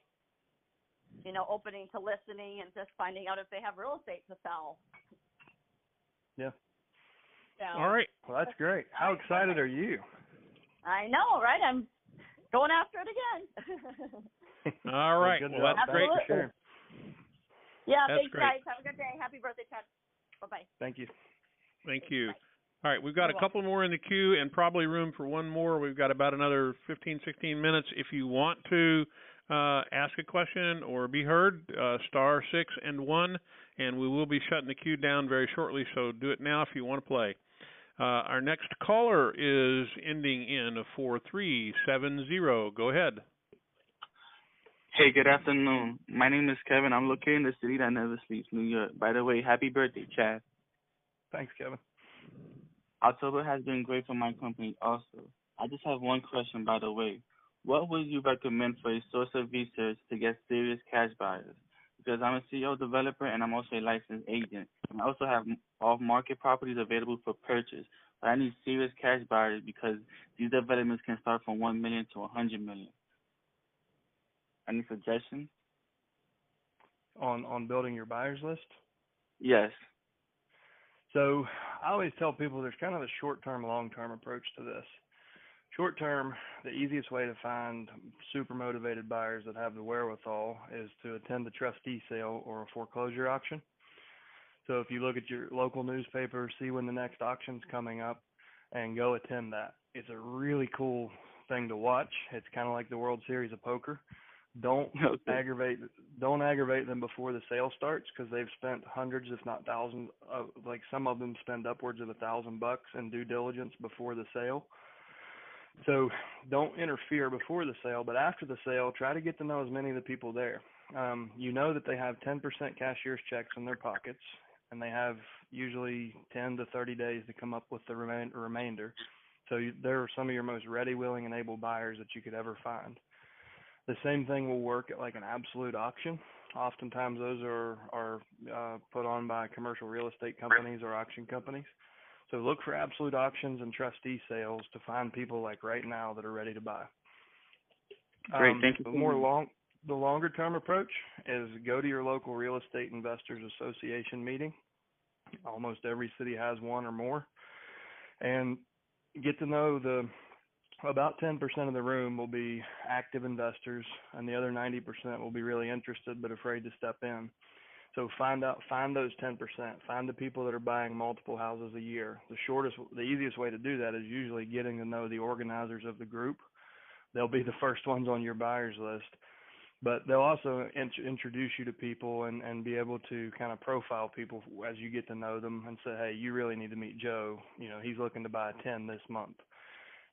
Opening to listening and just finding out if they have real estate to sell. Yeah. So, All right. Well, that's great. How excited are you? I know, right? I'm going after it again. All right. Well, that's great. Thanks for sharing. Yeah, That's thanks, great. guys. Have a good day. Happy birthday, Chad. Bye-bye. Thank you. Thank you. Bye. All right, we've got a couple more in the queue and probably room for one more. We've got about another 15, 16 minutes. If you want to ask a question or be heard, star 6 and 1, and we will be shutting the queue down very shortly, so do it now if you want to play. Our next caller is ending in 4370. Go ahead. Hey, good afternoon. My name is Kevin. I'm located in the city that never sleeps, New York. By the way, happy birthday, Chad. Thanks, Kevin. October has been great for my company also. I just have one question, by the way. What would you recommend for a source of research to get serious cash buyers? Because I'm a CEO developer and I'm also a licensed agent. And I also have off-market properties available for purchase. But I need serious cash buyers because these developments can start from $1 million to $100 million. Any suggestions? On building your buyers list? Yes. So I always tell people there's kind of a short-term, long-term approach to this. Short-term, the easiest way to find super motivated buyers that have the wherewithal is to attend a trustee sale or a foreclosure auction. So if you look at your local newspaper, see when the next auction's coming up, and go attend that. It's a really cool thing to watch. It's kind of like the World Series of Poker. Don't aggravate them before the sale starts, because they've spent hundreds, if not thousands, like some of them spend upwards of $1,000 in due diligence before the sale. So don't interfere before the sale, but after the sale, try to get to know as many of the people there. You know that they have 10% cashier's checks in their pockets, and they have usually 10 to 30 days to come up with the remainder. So they're some of your most ready, willing, and able buyers that you could ever find. The same thing will work at like an absolute auction. Oftentimes those are put on by commercial real estate companies or auction companies. So look for absolute auctions and trustee sales to find people like right now that are ready to buy. Great, thank you. The longer term approach is go to your local real estate investors association meeting. Almost every city has one or more, and get to know about 10% of the room will be active investors, and the other 90% will be really interested but afraid to step in. So find those 10%. Find the people that are buying multiple houses a year. The easiest way to do that is usually getting to know the organizers of the group. They'll be the first ones on your buyers list, but they'll also introduce you to people and be able to kind of profile people as you get to know them and say, hey, you really need to meet Joe. He's looking to buy 10 this month.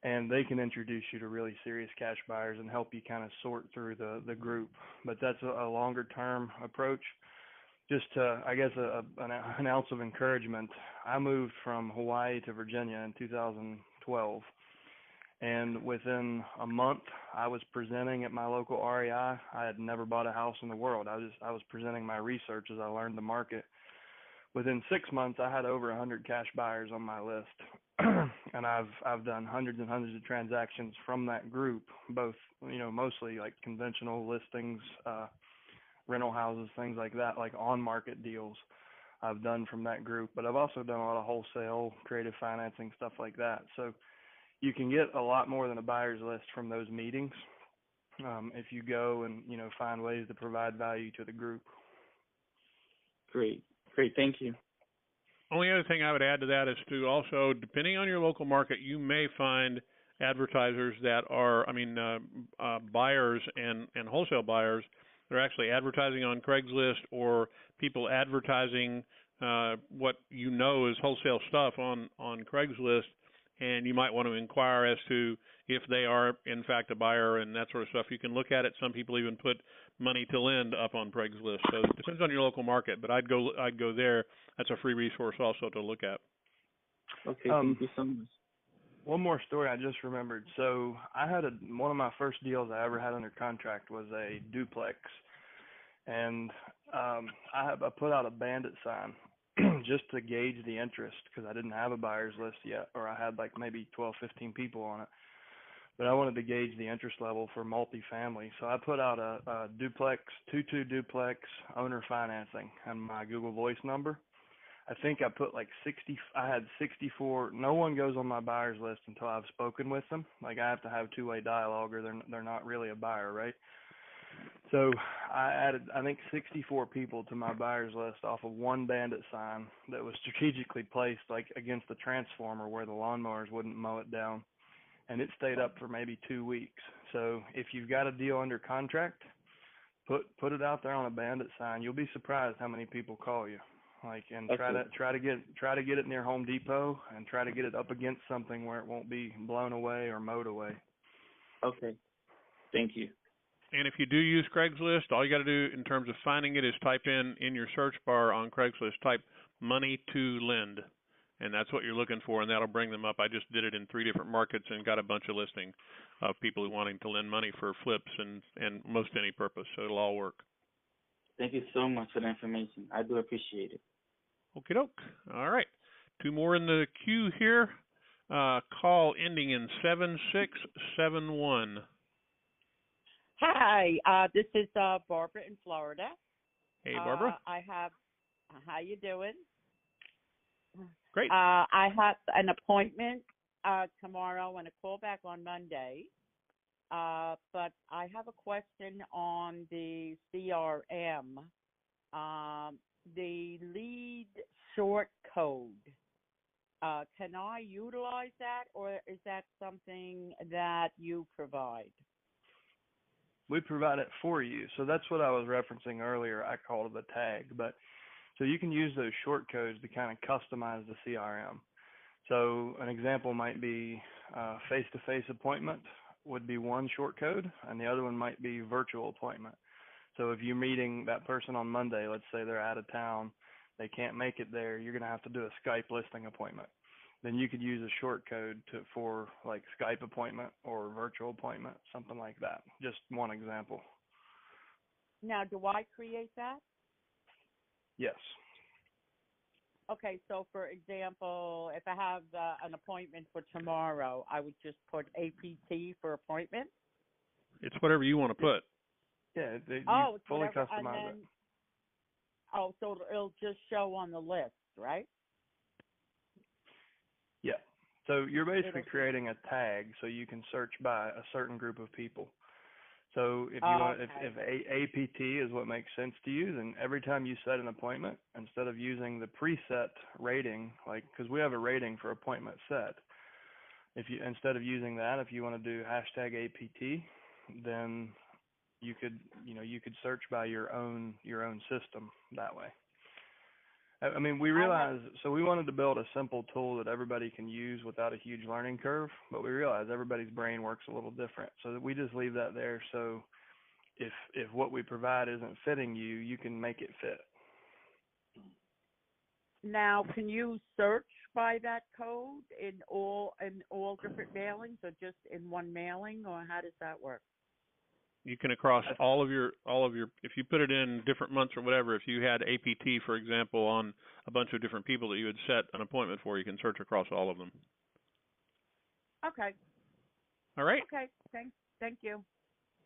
And they can introduce you to really serious cash buyers and help you kind of sort through the group. But that's a longer term approach. Just to, I guess, an ounce of encouragement. I moved from Hawaii to Virginia in 2012, and within a month, I was presenting at my local REI. I had never bought a house in the world. I was presenting my research as I learned the market. Within 6 months, I had over 100 cash buyers on my list, and I've done hundreds and hundreds of transactions from that group, both mostly like conventional listings. Rental houses, things like that, like on-market deals I've done from that group. But I've also done a lot of wholesale, creative financing, stuff like that. So you can get a lot more than a buyer's list from those meetings if you go and, find ways to provide value to the group. Great. Thank you. Only other thing I would add to that is to also, depending on your local market, you may find advertisers that are, buyers and wholesale buyers. They're actually advertising on Craigslist, or people advertising what is wholesale stuff on Craigslist, and you might want to inquire as to if they are in fact a buyer and that sort of stuff. You can look at it. Some people even put money to lend up on Craigslist. So it depends on your local market, but I'd go there. That's a free resource also to look at. Okay, thank you so much. One more story I just remembered. So I had one of my first deals I ever had under contract was a duplex, and I put out a bandit sign just to gauge the interest because I didn't have a buyer's list yet, or I had like maybe 12, 15 people on it. But I wanted to gauge the interest level for multifamily. So I put out a duplex, 2-2 duplex owner financing and my Google Voice number. I think I put like 60, I had 64. No one goes on my buyer's list until I've spoken with them. Like I have to have two-way dialogue or they're not really a buyer, right? So I added, I think, 64 people to my buyer's list off of one bandit sign that was strategically placed like against the transformer where the lawnmowers wouldn't mow it down. And it stayed up for maybe 2 weeks. So if you've got a deal under contract, put it out there on a bandit sign. You'll be surprised how many people call you. Like, and try to get it near Home Depot and try to get it up against something where it won't be blown away or mowed away. Okay. Thank you. And if you do use Craigslist, all you got to do in terms of finding it is type in your search bar on Craigslist, type money to lend. And that's what you're looking for, and that'll bring them up. I just did it in 3 different markets and got a bunch of listings of people who wanting to lend money for flips and most any purpose. So it'll all work. Thank you so much for the information. I do appreciate it. Okie doke. All right. 2 more in the queue here. Call ending in 7671. Hi, this is Barbara in Florida. Hey, Barbara. How you doing? Great. I have an appointment tomorrow and a call back on Monday. But I have a question on the CRM. The lead short code. Can I utilize that, or is that something that you provide? We provide it for you. So that's what I was referencing earlier. I called it a tag, but so you can use those short codes to kind of customize the CRM. So an example might be face-to-face appointment would be one short code, and the other one might be virtual appointment. So if you're meeting that person on Monday, let's say they're out of town, they can't make it there, you're going to have to do a Skype listing appointment. Then you could use a short code for like Skype appointment or virtual appointment, something like that. Just one example. Now, do I create that? Yes. Okay, so for example, if I have an appointment for tomorrow, I would just put APT for appointment? It's whatever you want to put. Yeah, you fully customize it. Oh, so it'll just show on the list, right? Yeah. So you're basically creating a tag so you can search by a certain group of people. So if you want, if APT is what makes sense to you, then every time you set an appointment, instead of using the preset rating, like because we have a rating for appointment set, instead of using that, if you want to do hashtag APT, then you could search by your own system that way. I mean, we realized, so we wanted to build a simple tool that everybody can use without a huge learning curve, but we realized everybody's brain works a little different. So we just leave that there. So if what we provide isn't fitting you, you can make it fit. Now, can you search by that code in all different mailings, or just in one mailing, or how does that work? You can across all of your if you put it in different months or whatever, if you had APT, for example, on a bunch of different people that you had set an appointment for, you can search across all of them. Okay. All right. Okay. Thank you.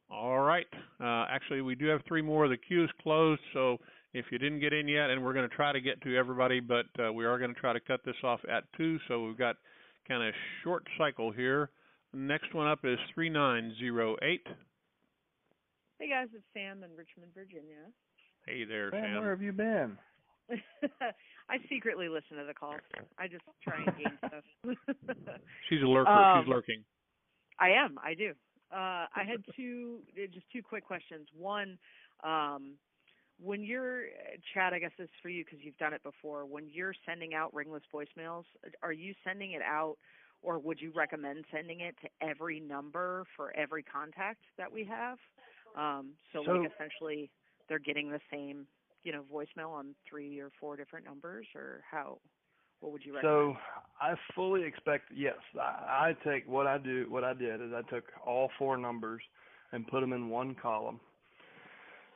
All right. Actually, we do have 3 more. The queue is closed, so if you didn't get in yet, and we're going to try to get to everybody, but we are going to try to cut this off at 2, so we've got kind of short cycle here. Next one up is 3908. Hey guys, it's Sam in Richmond, Virginia. Hey there, Sam. Where have you been? I secretly listen to the calls. I just try and gain stuff. She's a lurker. She's lurking. I am. I do. I had two quick questions. One, when you're, Chad, I guess this is for you because you've done it before. When you're sending out ringless voicemails, are you sending it out, or would you recommend sending it to every number for every contact that we have? So like essentially they're getting the same, voicemail on 3 or 4 different numbers, or how? What would you recommend? So I fully expect, yes, I take what I did is I took all 4 numbers and put them in one column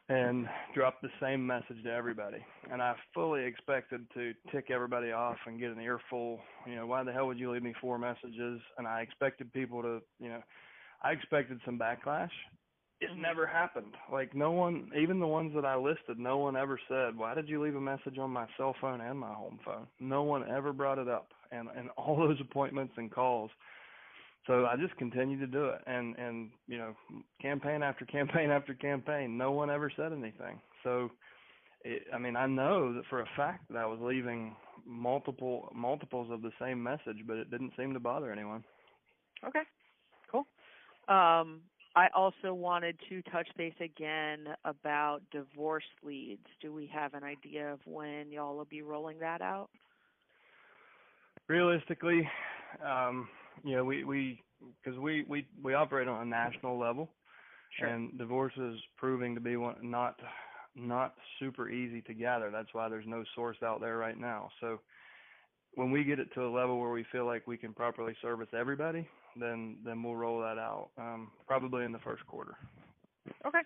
and dropped the same message to everybody. And I fully expected to tick everybody off and get an earful, why the hell would you leave me 4 messages? And I expected people to, I expected some backlash. It never happened. Like no one, even the ones that I listed, no one ever said, why did you leave a message on my cell phone and my home phone? No one ever brought it up. And all those appointments and calls. So I just continued to do it. And campaign after campaign after campaign, no one ever said anything. So, I know that for a fact that I was leaving multiples of the same message, but it didn't seem to bother anyone. Okay, cool. I also wanted to touch base again about divorce leads. Do we have an idea of when y'all will be rolling that out? Realistically, we operate on a national level, sure. And divorce is proving to be not super easy to gather. That's why there's no source out there right now. So when we get it to a level where we feel like we can properly service everybody, then we'll roll that out, probably in the first quarter. Okay.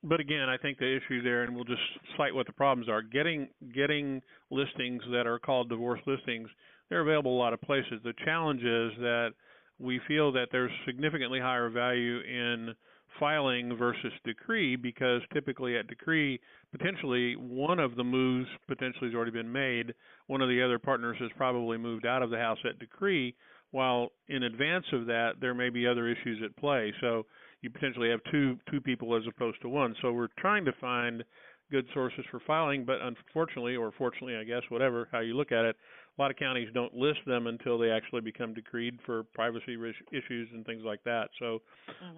But again, I think the issue there, and we'll just cite what the problems are, getting listings that are called divorce listings, they're available a lot of places. The challenge is that we feel that there's significantly higher value in filing versus decree, because typically at decree, potentially one of the moves potentially has already been made. One of the other partners has probably moved out of the house at decree, while in advance of that, there may be other issues at play. So you potentially have two people as opposed to one. So we're trying to find good sources for filing, but unfortunately, or fortunately, I guess, whatever, how you look at it, a lot of counties don't list them until they actually become decreed for privacy issues and things like that. So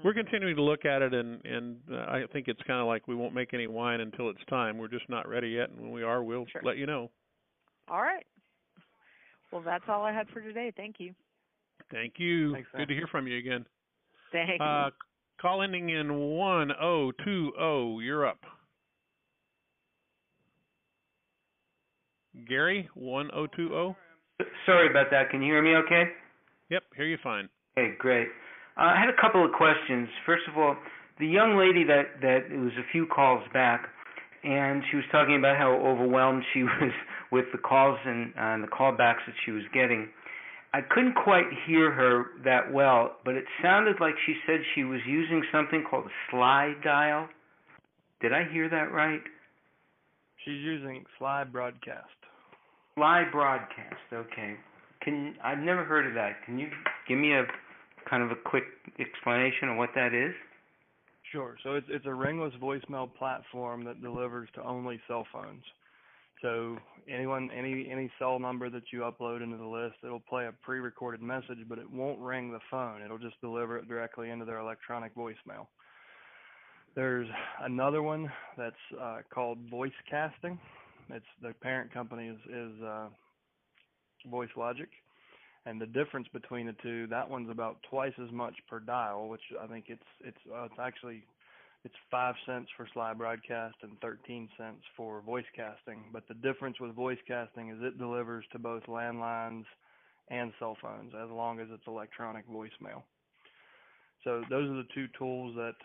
we're continuing to look at it, and I think it's kind of like we won't make any wine until it's time. We're just not ready yet, and when we are, we'll let you know. All right. Well, that's all I had for today. Thank you. Thank you. Thanks, good to hear from you again. Thanks. Call ending in 1020. You're up. Gary, 1020. Sorry about that. Can you hear me okay? Yep, hear you fine. Okay, great. I had a couple of questions. First of all, the young lady that it was a few calls back, and she was talking about how overwhelmed she was with the calls and the callbacks that she was getting. I couldn't quite hear her that well, but it sounded like she said she was using something called a Sly dial. Did I hear that right? She's using Sly Broadcast. Sly Broadcast, okay. I've never heard of that. Can you give me a kind of a quick explanation of what that is? Sure. So it's a ringless voicemail platform that delivers to only cell phones. So any cell number that you upload into the list, it'll play a pre-recorded message, but it won't ring the phone. It'll just deliver it directly into their electronic voicemail. There's another one that's called voice casting. It's the parent company is Voice Logic, and the difference between the two, that one's about twice as much per dial, which I think it's 5 cents for Sly Broadcast and 13 cents for voice casting. But the difference with voice casting is it delivers to both landlines and cell phones as long as it's electronic voicemail. So those are the two tools that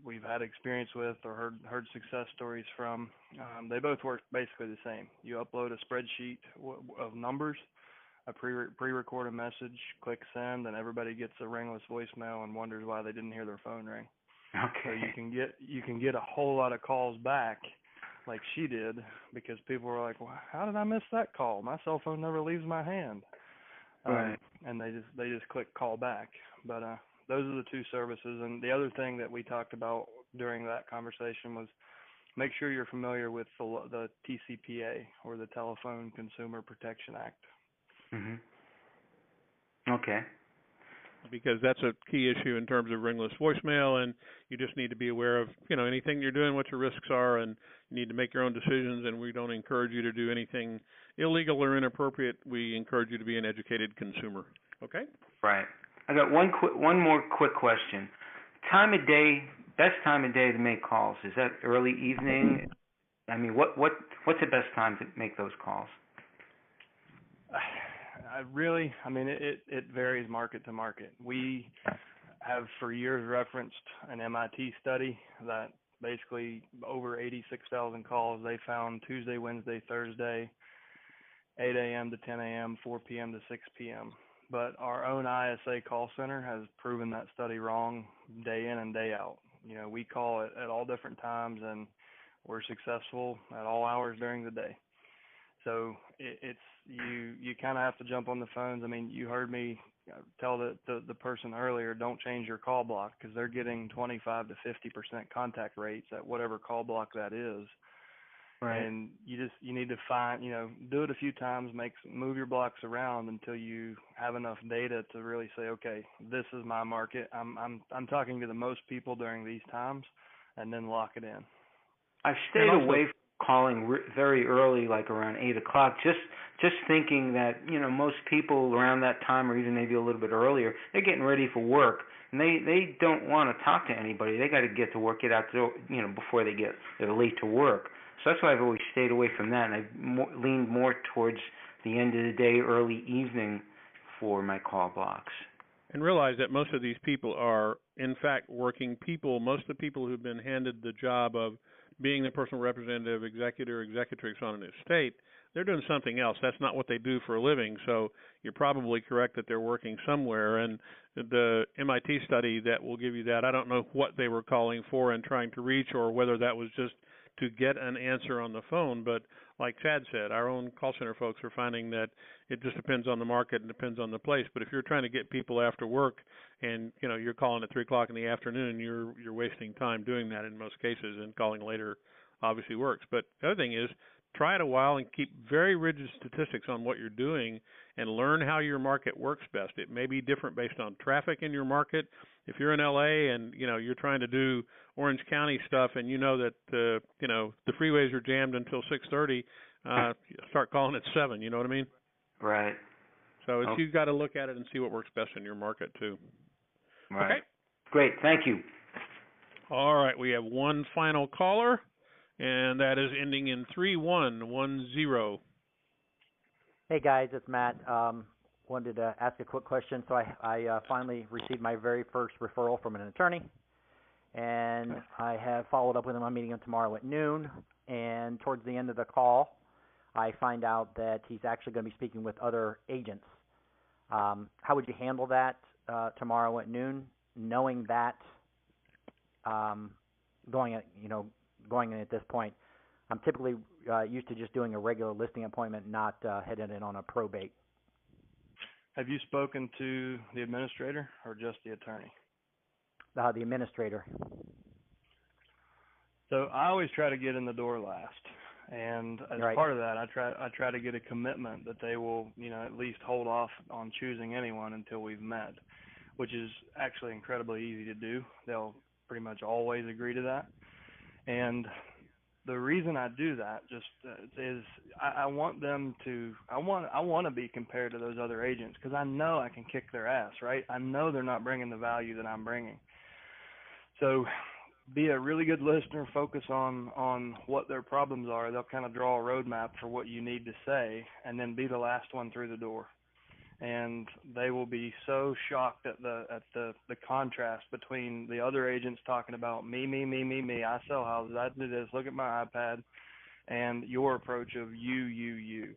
we've had experience with or heard success stories from. They both work basically the same. You upload a spreadsheet of numbers, a pre-recorded message, click send, and everybody gets a ringless voicemail and wonders why they didn't hear their phone ring. Okay. So you can get a whole lot of calls back, like she did, because people were like, "Well, how did I miss that call? My cell phone never leaves my hand." Right. And they just click call back. But those are the two services. And the other thing that we talked about during that conversation was make sure you're familiar with the TCPA, or the Telephone Consumer Protection Act. Okay. Because that's a key issue in terms of ringless voicemail, and you just need to be aware of, anything you're doing, what your risks are, and you need to make your own decisions, and we don't encourage you to do anything illegal or inappropriate. We encourage you to be an educated consumer. Okay? Right. I got one more quick question. Time of day best time of day to make calls? Is that early evening? I mean, what's the best time to make those calls? It varies market to market. We have for years referenced an MIT study that basically over 86,000 calls they found Tuesday, Wednesday, Thursday, 8 a.m. to 10 a.m., 4 p.m. to 6 p.m. But our own ISA call center has proven that study wrong day in and day out. We call it at all different times, and we're successful at all hours during the day. So it's you kind of have to jump on the phones. I mean, you heard me tell the person earlier, don't change your call block, because they're getting 25 to 50% contact rates at whatever call block that is. Right. And you need to find, do it a few times, move your blocks around until you have enough data to really say, okay, this is my market. I'm talking to the most people during these times, and then lock it in. I've stayed away from calling very early, like around 8 o'clock, just thinking that, most people around that time, or even maybe a little bit earlier, they're getting ready for work, and they don't want to talk to anybody. They got to get to work, get out the door, before they're late to work. So that's why I've always stayed away from that, and I've leaned more towards the end of the day, early evening for my call blocks. And realize that most of these people are, in fact, working people. Most of the people who've been handed the job of being the personal representative, executor, executrix on an estate, they're doing something else. That's not what they do for a living. So you're probably correct that they're working somewhere. And the MIT study that will give you that, I don't know what they were calling for and trying to reach, or whether that was just to get an answer on the phone. But like Chad said, our own call center folks are finding that it just depends on the market and depends on the place. But if you're trying to get people after work and you're calling at 3 o'clock in the afternoon, you're wasting time doing that in most cases, and calling later obviously works. But the other thing is, try it a while and keep very rigid statistics on what you're doing and learn how your market works best. It may be different based on traffic in your market. If you're in LA and you're trying to do Orange County stuff, and that the freeways are jammed until 6:30, start calling at 7. You know what I mean? Right. So you've got to look at it and see what works best in your market too. Right. Okay. Great. Thank you. All right. We have one final caller, and that is ending in 3110. Hey guys, it's Matt. Wanted to ask a quick question. So I finally received my very first referral from an attorney, and I have followed up with him. I'm meeting him tomorrow at noon, and towards the end of the call, I find out that he's actually going to be speaking with other agents. How would you handle that tomorrow at noon, knowing that going in at this point? I'm typically used to just doing a regular listing appointment, not heading in on a probate. Have you spoken to the administrator or just the attorney? The administrator. So I always try to get in the door last, and as part of that, I try to get a commitment that they will, at least hold off on choosing anyone until we've met, which is actually incredibly easy to do. They'll pretty much always agree to that, and the reason I do that is I want them to I want to be compared to those other agents, because I know I can kick their ass, right? I know they're not bringing the value that I'm bringing. So be a really good listener, focus on what their problems are. They'll kind of draw a roadmap for what you need to say, and then be the last one through the door. And they will be so shocked at the contrast between the other agents talking about me, I sell houses, I do this, look at my iPad, and your approach of you.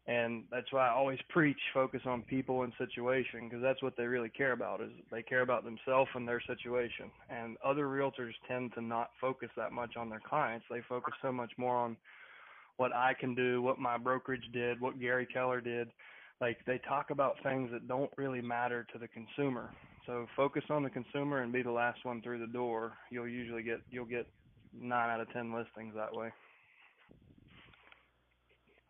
And that's why I always preach focus on people and situation, because that's what they really care about, is they care about themselves and their situation. And other realtors tend to not focus that much on their clients. They focus so much more on what I can do, what my brokerage did, what Gary Keller did. Like, they talk about things that don't really matter to the consumer. So focus on the consumer and be the last one through the door. You'll get 9 out of 10 listings that way.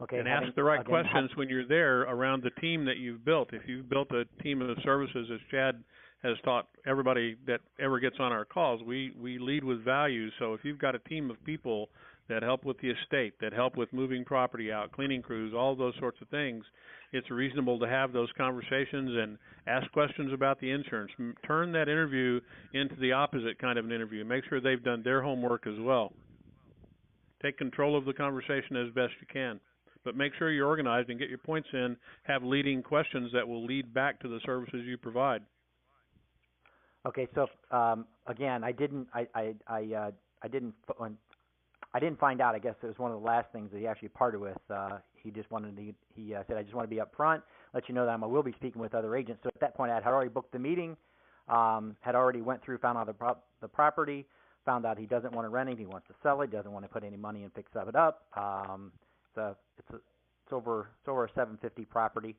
Okay. And ask the right questions when you're there around the team that you've built. If you've built a team of services, as Chad has taught everybody that ever gets on our calls, we lead with values. So if you've got a team of people that help with the estate, that help with moving property out, cleaning crews, all those sorts of things, it's reasonable to have those conversations and ask questions about the insurance. Turn that interview into the opposite kind of an interview. Make sure they've done their homework as well. Take control of the conversation as best you can. But make sure you're organized and get your points in, have leading questions that will lead back to the services you provide. Okay, so again, I didn't find out. I guess it was one of the last things that he actually parted with. He just wanted to. He said, "I just want to be up front, let you know that I will be speaking with other agents." So at that point, I had already booked the meeting, had already went through, found out the property, found out he doesn't want to rent it, he wants to sell it, doesn't want to put any money and fix it up. It's over a 750 property.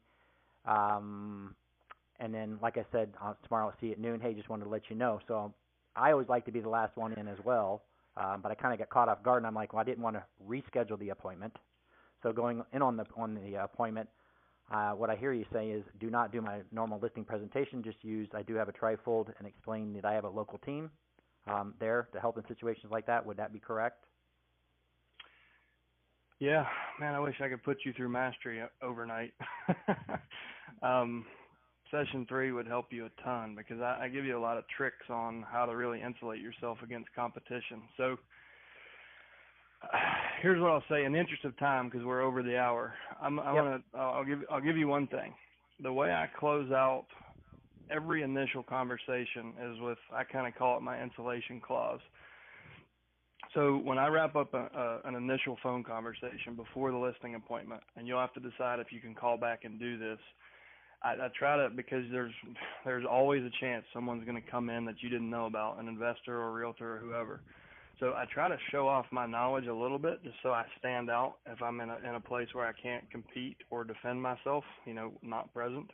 And then, like I said, tomorrow I'll see you at noon. Hey, just wanted to let you know. So I always like to be the last one in as well. But I kind of got caught off guard, and I'm like, well, I didn't want to reschedule the appointment. So going in on the appointment, what I hear you say is, do not do my normal listing presentation. Just I do have a trifold, and explain that I have a local team there to help in situations like that. Would that be correct? Yeah, man, I wish I could put you through mastery overnight. Session 3 would help you a ton, because I give you a lot of tricks on how to really insulate yourself against competition. So here's what I'll say in the interest of time, because we're over the hour. I'll give you one thing. The way I close out every initial conversation is with, I kind of call it my insulation clause. So when I wrap up an initial phone conversation before the listing appointment, and you'll have to decide if you can call back and do this, I try to, because there's always a chance someone's going to come in that you didn't know about, an investor or a realtor or whoever. So I try to show off my knowledge a little bit, just so I stand out if I'm in a place where I can't compete or defend myself, not present.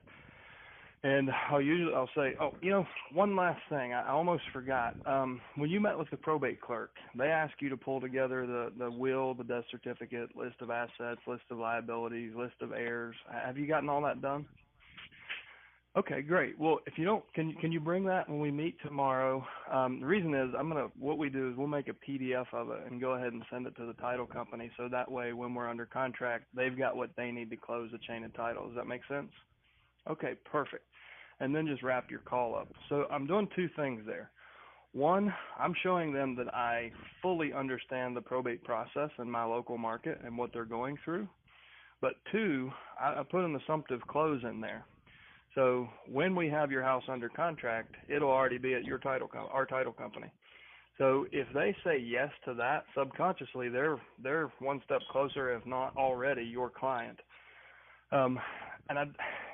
And I'll say, one last thing. I almost forgot. When you met with the probate clerk, they asked you to pull together the will, the death certificate, list of assets, list of liabilities, list of heirs. Have you gotten all that done? Okay, great. Well, if you don't, can you bring that when we meet tomorrow? The reason is what we do is we'll make a PDF of it and go ahead and send it to the title company, so that way when we're under contract, they've got what they need to close the chain of title. Does that make sense? Okay, perfect. And then just wrap your call up. So I'm doing two things there. One, I'm showing them that I fully understand the probate process in my local market and what they're going through. But two, I put an assumptive close in there. So when we have your house under contract, it'll already be at our title company. So if they say yes to that, subconsciously they're one step closer, if not already your client.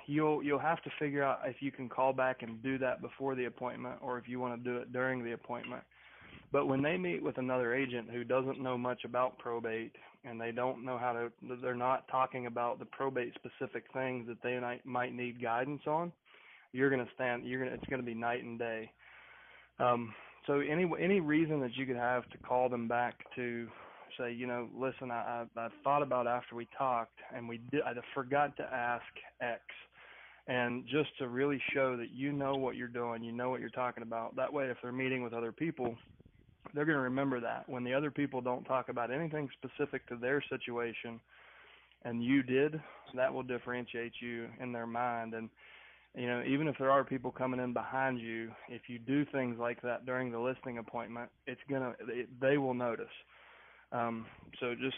You'll have to figure out if you can call back and do that before the appointment, or if you want to do it during the appointment. But when they meet with another agent who doesn't know much about probate, and they don't know they're not talking about the probate specific things that they might need guidance on, it's going to be night and day. So any reason that you could have to call them back to say, listen, I thought about after we talked, and I forgot to ask X, and just to really show that you know what you're doing, you know what you're talking about. That way, if they're meeting with other people, they're going to remember that. When the other people don't talk about anything specific to their situation, and you did, that will differentiate you in their mind. And even if there are people coming in behind you, if you do things like that during the listing appointment, they will notice. So just,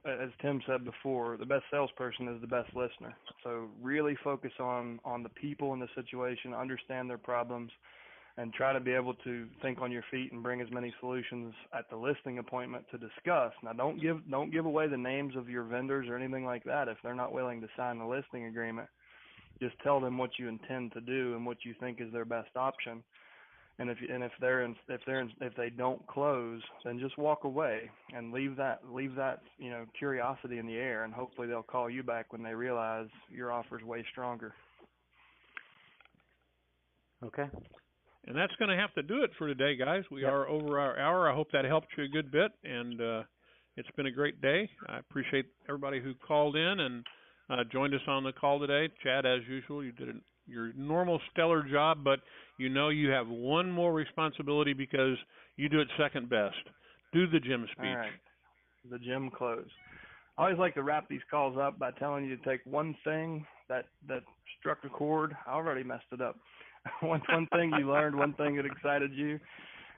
as Tim said before, the best salesperson is the best listener. So really focus on the people in the situation, understand their problems, and try to be able to think on your feet and bring as many solutions at the listing appointment to discuss. Now, don't give away the names of your vendors or anything like that if they're not willing to sign the listing agreement. Just tell them what you intend to do and what you think is their best option. And if they don't close, then just walk away and leave that curiosity in the air, and hopefully they'll call you back when they realize your offer's way stronger. Okay. And that's going to have to do it for today, guys. We are over our hour. I hope that helped you a good bit, and it's been a great day. I appreciate everybody who called in and joined us on the call today. Chad, as usual, you did your normal stellar job, but you have one more responsibility because you do it second best. Do the Jim speech. All right. the gym closed. I always like to wrap these calls up by telling you to take one thing that struck a chord. I already messed it up. one thing you learned, one thing that excited you.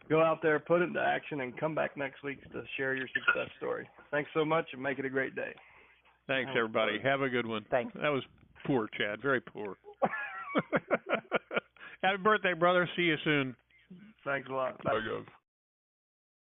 Go out there, put it into action, and come back next week to share your success story. Thanks so much, and make it a great day. Thanks, everybody. Have a good one. Thanks. That was poor, Chad. Very poor. Happy birthday, brother. See you soon. Thanks a lot. Bye, guys.